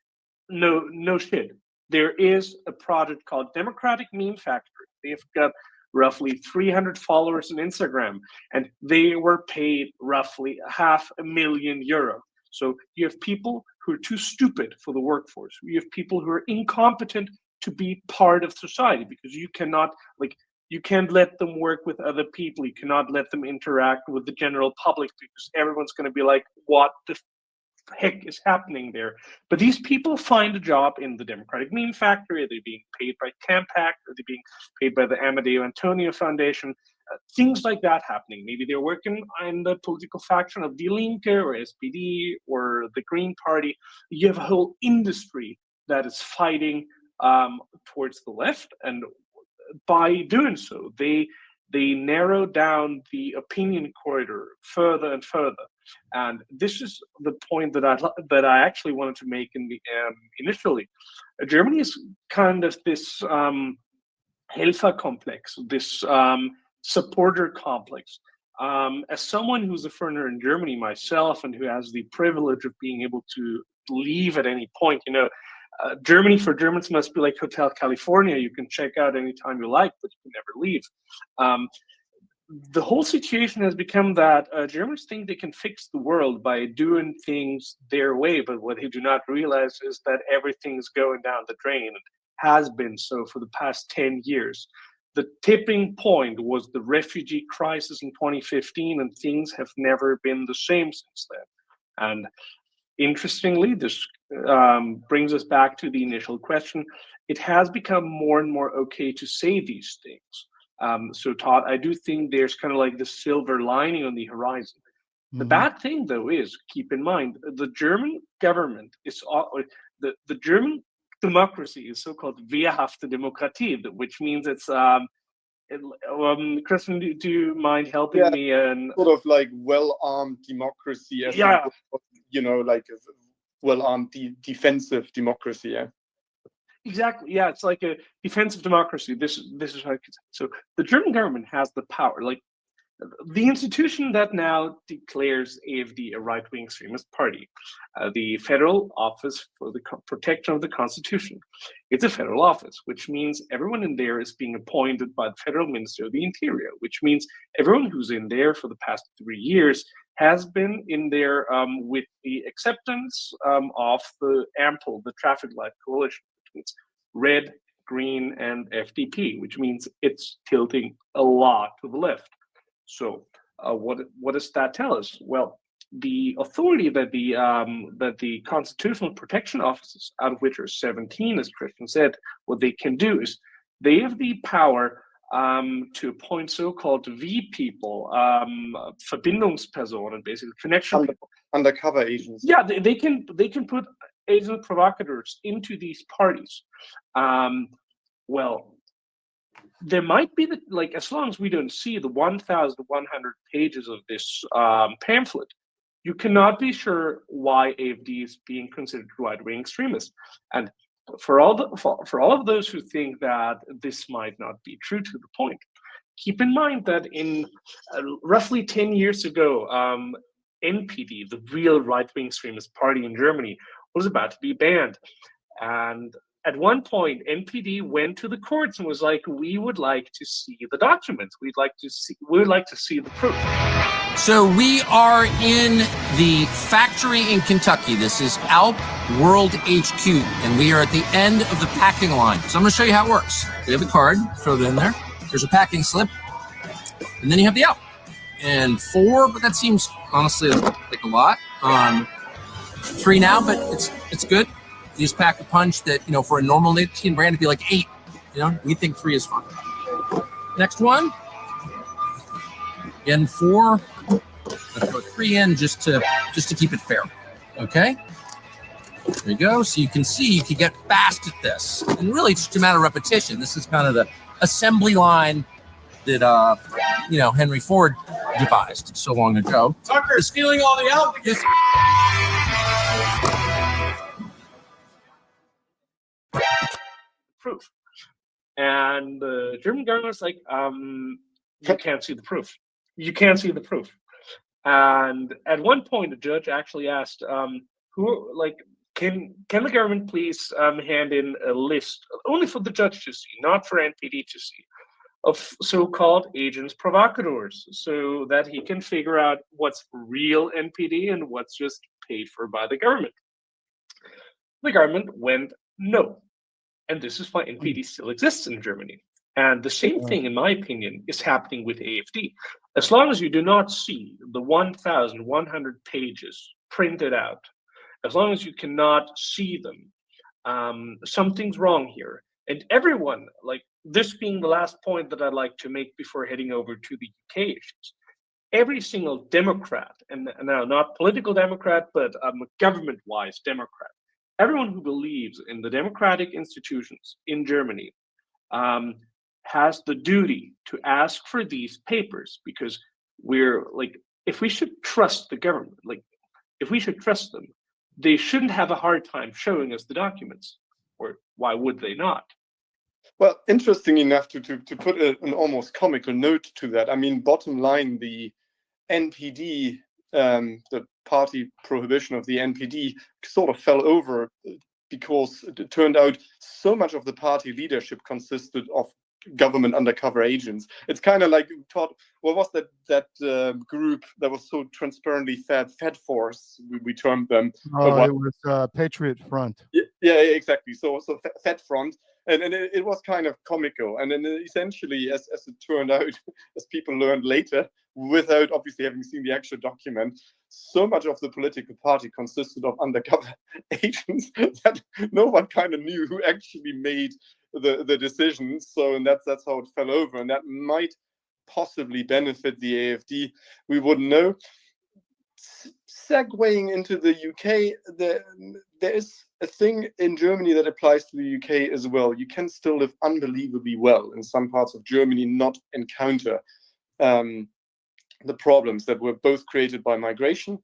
No shit. There is a project called Democratic Meme Factory. They've got roughly 300 followers on Instagram, and they were paid roughly €500,000. So you have people who are too stupid for the workforce. You have people who are incompetent to be part of society, because you can't let them work with other people. You cannot let them interact with the general public, because everyone's going to be like, what the heck is happening there? But these people find a job in the Democratic Meme Factory. Are they being paid by Campact? Are they being paid by the Amadeo Antonio Foundation? Things like that happening. Maybe they're working in the political faction of Die Linke or SPD or the Green Party. You have a whole industry that is fighting towards the left, and by doing so, they narrow down the opinion corridor further and further. And this is the point that I actually wanted to make initially. Germany is kind of this Helfer complex, this supporter complex. As someone who's a foreigner in Germany myself, and who has the privilege of being able to leave at any point, Germany for Germans must be like Hotel California. You can check out anytime you like, but you can never leave. The whole situation has become that Germans think they can fix the world by doing things their way, but what they do not realize is that everything's going down the drain, and has been so for the past 10 years. the tipping point was the refugee crisis in 2015, and things have never been the same since then. And interestingly, this brings us back to the initial question. It has become more and more okay to say these things. So Todd, I do think there's kind of like the silver lining on the horizon. The bad thing, though, is, keep in mind, the German government is, the German democracy is so-called wehrhafte Demokratie, which means it's, Christian, do you mind helping me? And sort of like well-armed democracy, as like a well-armed defensive democracy. Yeah. Exactly. Yeah, it's like a defensive democracy. This is how I could say. So the German government has the power, like the institution that now declares AfD a right-wing extremist party, the Federal Office for the Protection of the Constitution. It's a federal office, which means everyone in there is being appointed by the Federal Minister of the Interior, which means everyone who's in there for the past 3 years has been in there with the acceptance of the AMPL, the traffic light coalition, which means red, green, and FDP, which means it's tilting a lot to the left. So what does that tell us? Well, the authority that the constitutional protection offices, out of which are 17, as Christian said, what they can do is they have the power to appoint so-called V people, Verbindungspersonen, basically connection people, undercover agents. Yeah, they can put agent provocateurs into these parties. Well, there might be as long as we don't see the 1,100 pages of this pamphlet, you cannot be sure why AfD is being considered right-wing extremist. And for all of those who think that this might not be true to the point, keep in mind that in roughly 10 years ago, NPD, the real right-wing extremist party in Germany, was about to be banned. And at one point, NPD went to the courts and was like, "We would like to see the documents. We would like to see the proof." So we are in the factory in Kentucky. This is Alp World HQ, and we are at the end of the packing line. So I'm going to show you how it works. We have a card, throw it in there. There's a packing slip, and then you have the Alp. And 4, but that seems honestly like a lot. 3 now, but it's good. You just pack a punch that, for a normal nicotine brand, it'd be like 8. We think 3 is fine. Next one. Again, 4. Let's throw 3 in just to keep it fair. Okay. There you go. So you can see you can get fast at this. And really, it's just a matter of repetition. This is kind of the assembly line that Henry Ford devised so long ago. Tucker's stealing all the Alp. Proof. And the German government's like, you can't see the proof. You can't see the proof. And at one point, the judge actually asked, can the government please hand in a list, only for the judge to see, not for NPD to see, of so-called agents provocateurs, so that he can figure out what's real NPD and what's just paid for by the government. The government went no. And this is why NPD still exists in Germany. And the same thing, in my opinion, is happening with AfD. As long as you do not see the 1,100 pages printed out, as long as you cannot see them, something's wrong here. And everyone, this being the last point that I'd like to make before heading over to the UK issues, every single Democrat, and now not political Democrat, but government-wise Democrat, everyone who believes in the democratic institutions in Germany has the duty to ask for these papers, because if we should trust the government, if we should trust them, they shouldn't have a hard time showing us the documents, or why would they not? Well, interesting enough to put an almost comical note to that. I mean, bottom line, the NPD, the party prohibition of the NPD sort of fell over because it turned out so much of the party leadership consisted of government undercover agents. It's kind of like, Todd, what was that group that was so transparently Fed Force, we termed them? Oh, it was Patriot Front. Yeah, exactly. So fat front, and it was kind of comical. And then essentially, as it turned out, as people learned later, without obviously having seen the actual document, so much of the political party consisted of undercover agents that no one kind of knew who actually made the decisions. So, and that's how it fell over, and that might possibly benefit the AFD. We wouldn't know. Segueing into the UK, there is a thing in Germany that applies to the UK as well. You can still live unbelievably well in some parts of Germany, not encounter the problems that were both created by migration,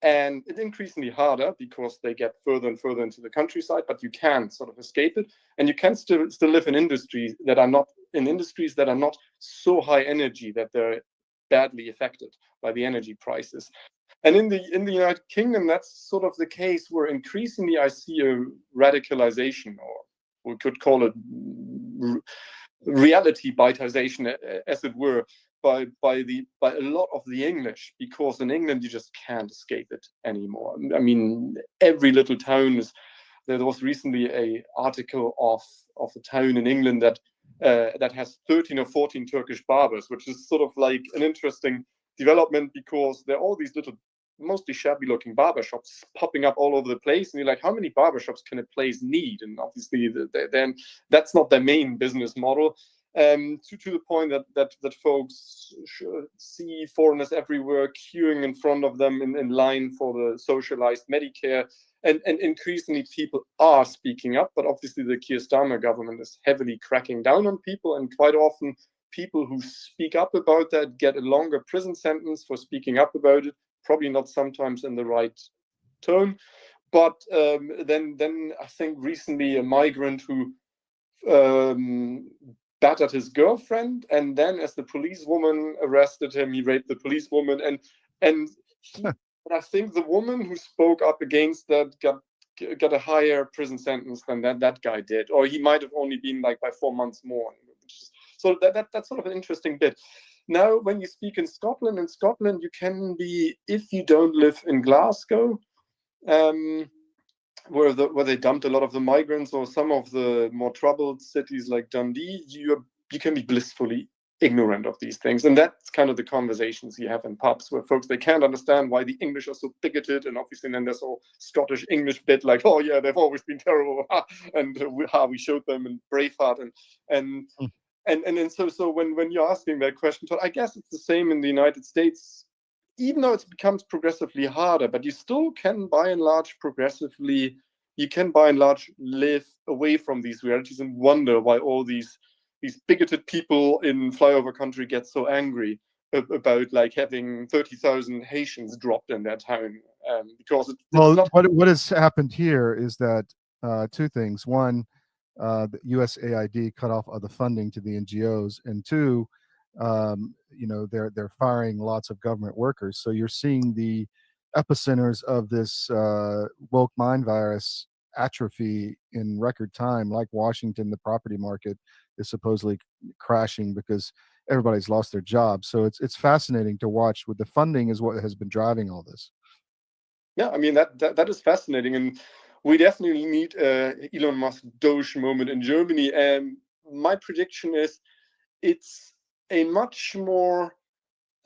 and it's increasingly harder because they get further and further into the countryside, but you can sort of escape it, and you can still live in industries that are not so high energy that they're badly affected by the energy prices. And in the United Kingdom, that's sort of the case where increasingly I see a radicalization, or we could call it reality bitization, as it were, by a lot of the English, because in England you just can't escape it anymore. I mean, every little town is. There was recently an article of a town in England that has 13 or 14 Turkish barbers, which is sort of like an interesting development, because there are all these little, mostly shabby-looking barbershops popping up all over the place, and you're like, how many barbershops can a place need? And obviously, then that's not their main business model. To the point that folks see foreigners everywhere queuing in front of them in line for the socialized Medicare, and increasingly people are speaking up, but obviously the Keir Starmer government is heavily cracking down on people, and quite often people who speak up about that get a longer prison sentence for speaking up about it, probably not sometimes in the right tone. But then I think recently a migrant who battered his girlfriend, and then as the policewoman arrested him, he raped the policewoman, and I think the woman who spoke up against that got a higher prison sentence than that guy did, or he might have only been like by 4 months more. So that's sort of an interesting bit. Now, when you speak in Scotland, you can be, if you don't live in Glasgow, where they dumped a lot of the migrants, or some of the more troubled cities like Dundee, you can be blissfully ignorant of these things. And that's kind of the conversations you have in pubs, where folks, they can't understand why the English are so bigoted, and obviously then there's all Scottish English bit like, oh yeah, they've always been terrible, and how we showed them in Braveheart, and so when you're asking that question, Todd, I guess it's the same in the United States, even though it becomes progressively harder, but you still can by and large live away from these realities and wonder why all these bigoted people in flyover country get so angry about like having 30,000 Haitians dropped in their town, because what has happened here is that two things. One, the USAID cut off other funding to the NGOs, and two, they're firing lots of government workers. So you're seeing the epicenters of this woke mind virus atrophy in record time. Like Washington, the property market is supposedly crashing because everybody's lost their jobs. So it's fascinating to watch. With the funding is what has been driving all this. Yeah, I mean that is fascinating, and we definitely need Elon Musk Doge moment in Germany. And my prediction is it's a much more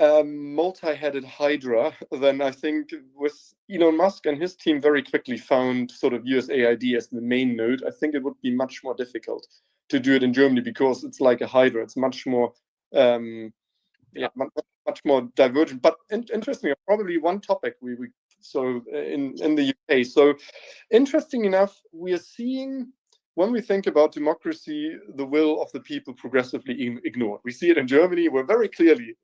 multi-headed hydra than I think with Elon Musk and his team very quickly found sort of USAID as the main node. I think it would be much more difficult to do it in Germany because it's like a hydra. It's much more much more divergent. But interestingly, probably one topic in the UK. So interesting enough, we are seeing, when we think about democracy, the will of the people progressively ignored. We see it in Germany, where very clearly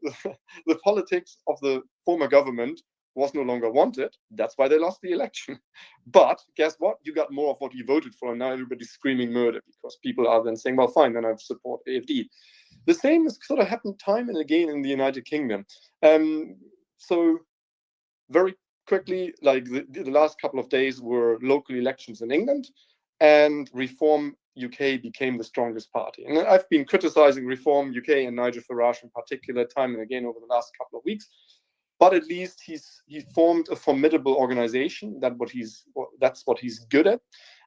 the politics of the former government was no longer wanted. That's why they lost the election. But guess what? You got more of what you voted for, and now everybody's screaming murder because people are then saying, well, fine, then I support AFD. The same has sort of happened time and again in the United Kingdom. So very quickly, like the last couple of days were local elections in England, and Reform UK became the strongest party. And I've been criticizing Reform UK and Nigel Farage in particular time and again over the last couple of weeks. But at least he formed a formidable organization. That's what he's good at.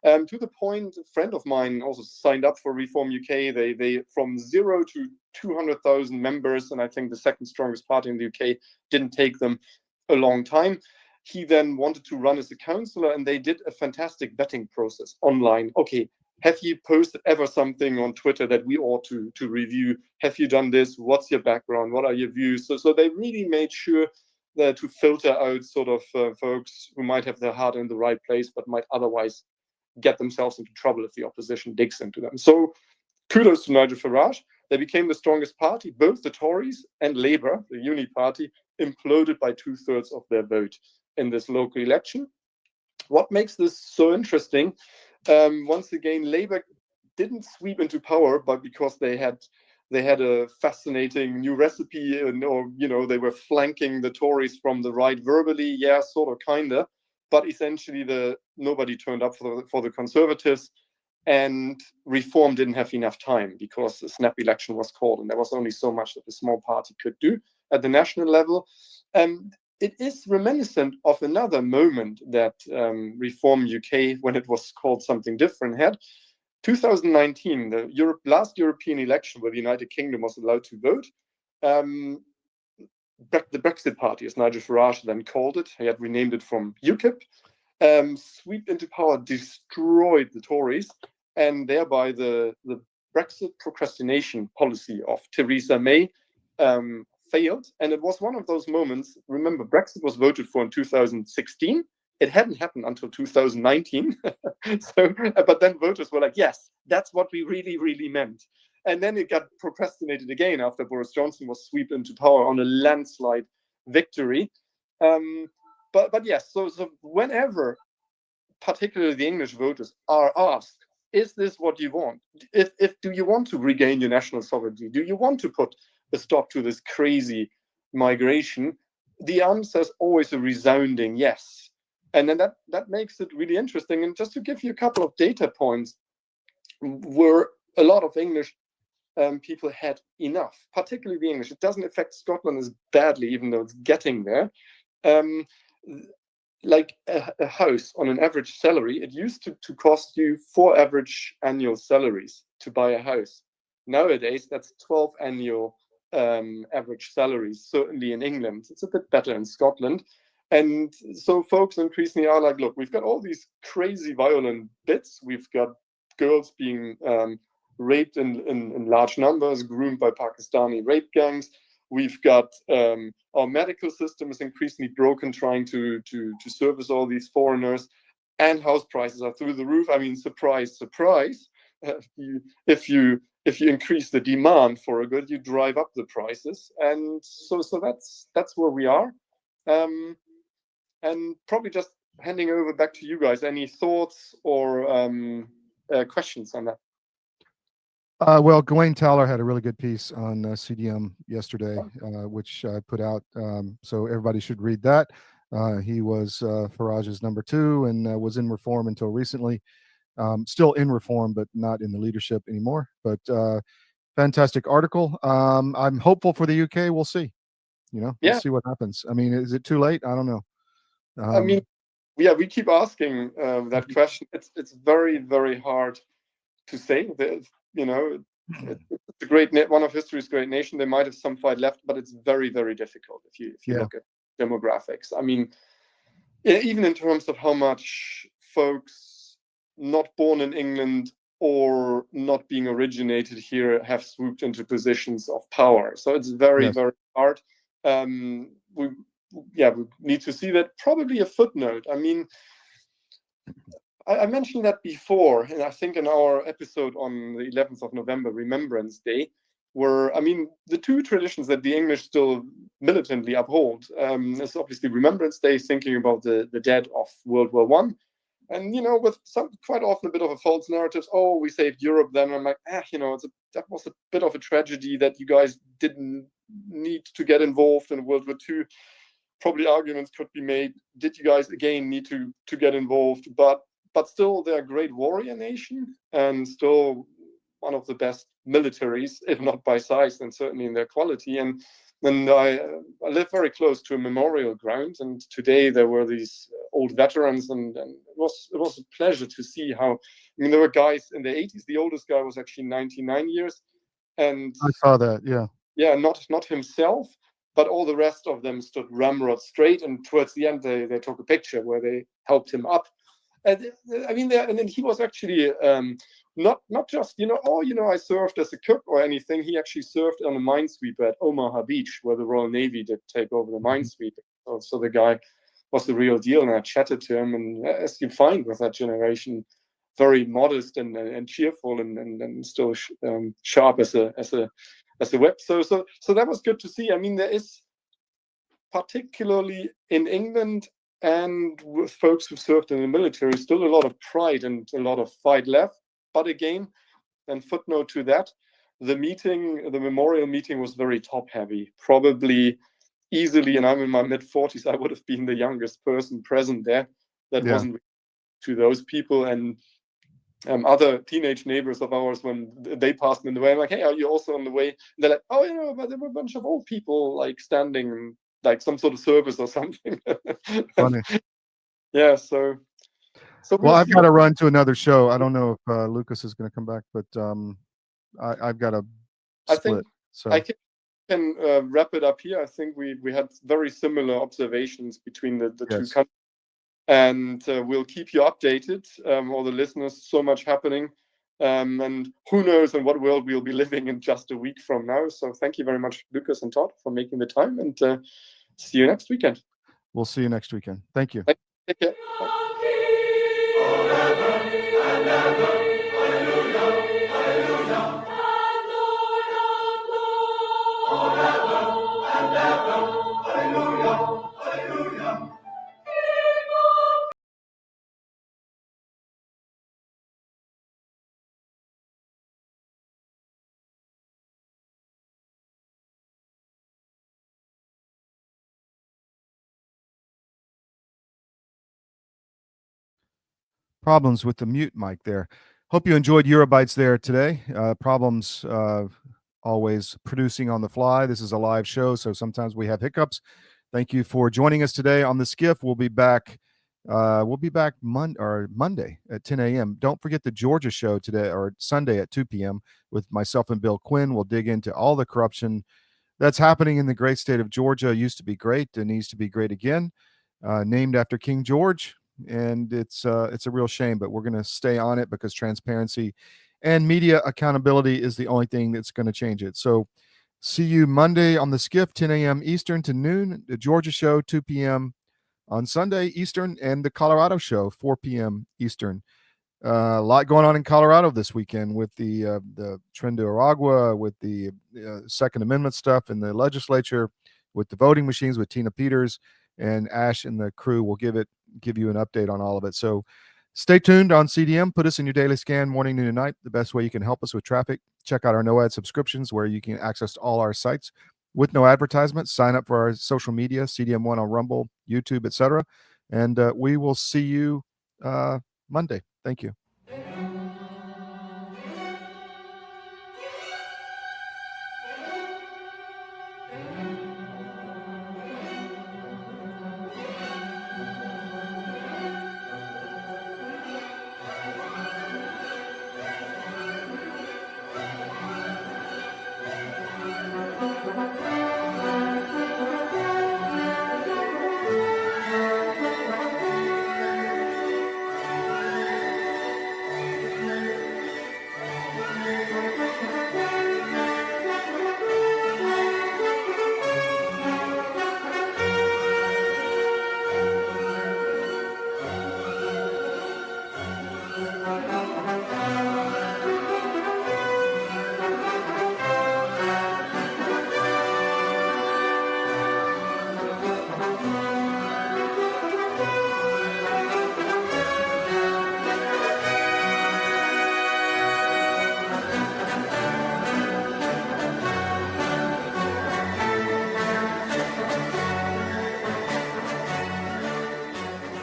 To the point, a friend of mine also signed up for Reform UK. They from 0 to 200,000 members, and I think the second strongest party in the UK, didn't take them a long time. He then wanted to run as a councillor, and they did a fantastic vetting process online. Okay, have you posted ever something on Twitter that we ought to review? Have you done this? What's your background? What are your views? So they really made sure that to filter out sort of folks who might have their heart in the right place, but might otherwise get themselves into trouble if the opposition digs into them. So kudos to Nigel Farage. They became the strongest party. Both the Tories and Labour, the Uni party, imploded by 2/3 of their vote in this local election. What makes this so interesting? Once again, Labour didn't sweep into power, but because they had a fascinating new recipe, or they were flanking the Tories from the right verbally, yeah, sort of, kinda, but essentially nobody turned up for the Conservatives, and Reform didn't have enough time because the snap election was called, and there was only so much that the small party could do at the national level. It is reminiscent of another moment that Reform UK, when it was called something different, had. 2019, the last European election where the United Kingdom was allowed to vote. The Brexit Party, as Nigel Farage then called it, he had renamed it from UKIP, swept into power, destroyed the Tories, and thereby the Brexit procrastination policy of Theresa May failed. And it was one of those moments. Remember, Brexit was voted for in 2016. It hadn't happened until 2019. But then voters were like, yes, that's what we really, really meant. And then it got procrastinated again after Boris Johnson was swept into power on a landslide victory. But yes, so whenever, particularly the English voters, are asked, is this what you want? If do you want to regain your national sovereignty? Do you want to put a stop to this crazy migration? The answer is always a resounding yes. And then that makes it really interesting. And just to give you a couple of data points, where a lot of English people had enough, particularly the English. It doesn't affect Scotland as badly, even though it's getting there. Like a house on an average salary, it used to cost you 4 average annual salaries to buy a house. Nowadays, that's 12 annual average salaries, certainly in England. It's a bit better in Scotland. And so folks increasingly are like, look, we've got all these crazy violent bits. We've got girls being raped in large numbers, groomed by Pakistani rape gangs. We've got our medical system is increasingly broken, trying to service all these foreigners, and house prices are through the roof. I mean, surprise, surprise. If you increase the demand for a good, you drive up the prices, and so that's where we are. And probably just handing over back to you guys. Any thoughts or questions on that? Well, Gawain Towler had a really good piece on CDM yesterday, which I put out. So everybody should read that. He was Farage's number 2 and was in Reform until recently. Still in Reform, but not in the leadership anymore. But fantastic article. I'm hopeful for the UK. We'll see. We'll see what happens. I mean, is it too late? I don't know. I mean, yeah, we keep asking that question. It's very, very hard to say. It's a great one of history's great nation. They might have some fight left, but it's very, very difficult if you look at demographics. I mean, even in terms of how much folks not born in England or not being originated here have swooped into positions of power. So it's very, very hard. We need to see that. Probably a footnote. I mean, I mentioned that before, and I think in our episode on the 11th of November, Remembrance Day, where, I mean, the two traditions that the English still militantly uphold is obviously Remembrance Day, thinking about the dead of World War I, and, with quite often a bit of a false narrative, oh, we saved Europe then. I'm like, that was a bit of a tragedy that you guys didn't need to get involved in World War II. Probably arguments could be made, did you guys again need to get involved? But still, they're a great warrior nation and still one of the best militaries, if not by size, then certainly in their quality. And I live very close to a memorial ground, and today there were these old veterans and was a pleasure to see how. I mean, there were guys in the 80s. The oldest guy was actually 99 years, and I saw that. Yeah. Yeah, not himself, but all the rest of them stood ramrod straight. And towards the end, they took a picture where they helped him up. And I mean, and then he was actually not just I served as a cook or anything. He actually served on a minesweeper at Omaha Beach, where the Royal Navy did take over the minesweeper. So the guy was the real deal, and I chatted to him. And as you find with that generation, very modest and cheerful and still sharp as a whip. So that was good to see. I mean, there is, particularly in England and with folks who served in the military, still a lot of pride and a lot of fight left. But again, and footnote to that, the memorial meeting was very top heavy. Probably easily, and I'm in my mid-40s, I would have been the youngest person present there. That wasn't to those people. And other teenage neighbors of ours, when they passed me in the way, I'm like, hey, are you also on the way? And they're like, oh, but there were a bunch of old people like standing, like some sort of service or something. Funny. Yeah, so well, I've got to run to another show. I don't know if Lucas is going to come back, but I've got to split. I can wrap it up here. I think we had very similar observations between the two countries. And we'll keep you updated, all the listeners. So much happening, and who knows in what world we'll be living in just a week from now. So thank you very much, Lucas and Todd, for making the time, and see you next weekend. We'll see you next weekend. Thank you. Take care. Problems with the mute mic there. Hope you enjoyed Eurobytes there today. Problems always producing on the fly. This is a live show, so sometimes we have hiccups. Thank you for joining us today on the SCIF. We'll be back. Monday at 10 a.m. Don't forget the Georgia show today, or Sunday at 2 p.m. with myself and Bill Quinn. We'll dig into all the corruption that's happening in the great state of Georgia. It used to be great and needs to be great again. Named after King George. And it's a real shame, but we're going to stay on it because transparency and media accountability is the only thing that's going to change it. So see you Monday on the SCIF, 10 a.m. Eastern to noon, the Georgia show, 2 p.m. on Sunday Eastern, and the Colorado show, 4 p.m. Eastern. A lot going on in Colorado this weekend with the Tren de Aragua, with the Second Amendment stuff in the legislature, with the voting machines, with Tina Peters, and Ash and the crew will give you an update on all of it. So stay tuned on CDM. Put us in your daily scan, morning, noon, and night. The best way you can help us with traffic. Check out our no ad subscriptions where you can access all our sites with no advertisements. Sign up for our social media, CDM1 on Rumble, YouTube, etc. And we will see you Monday. Thank you.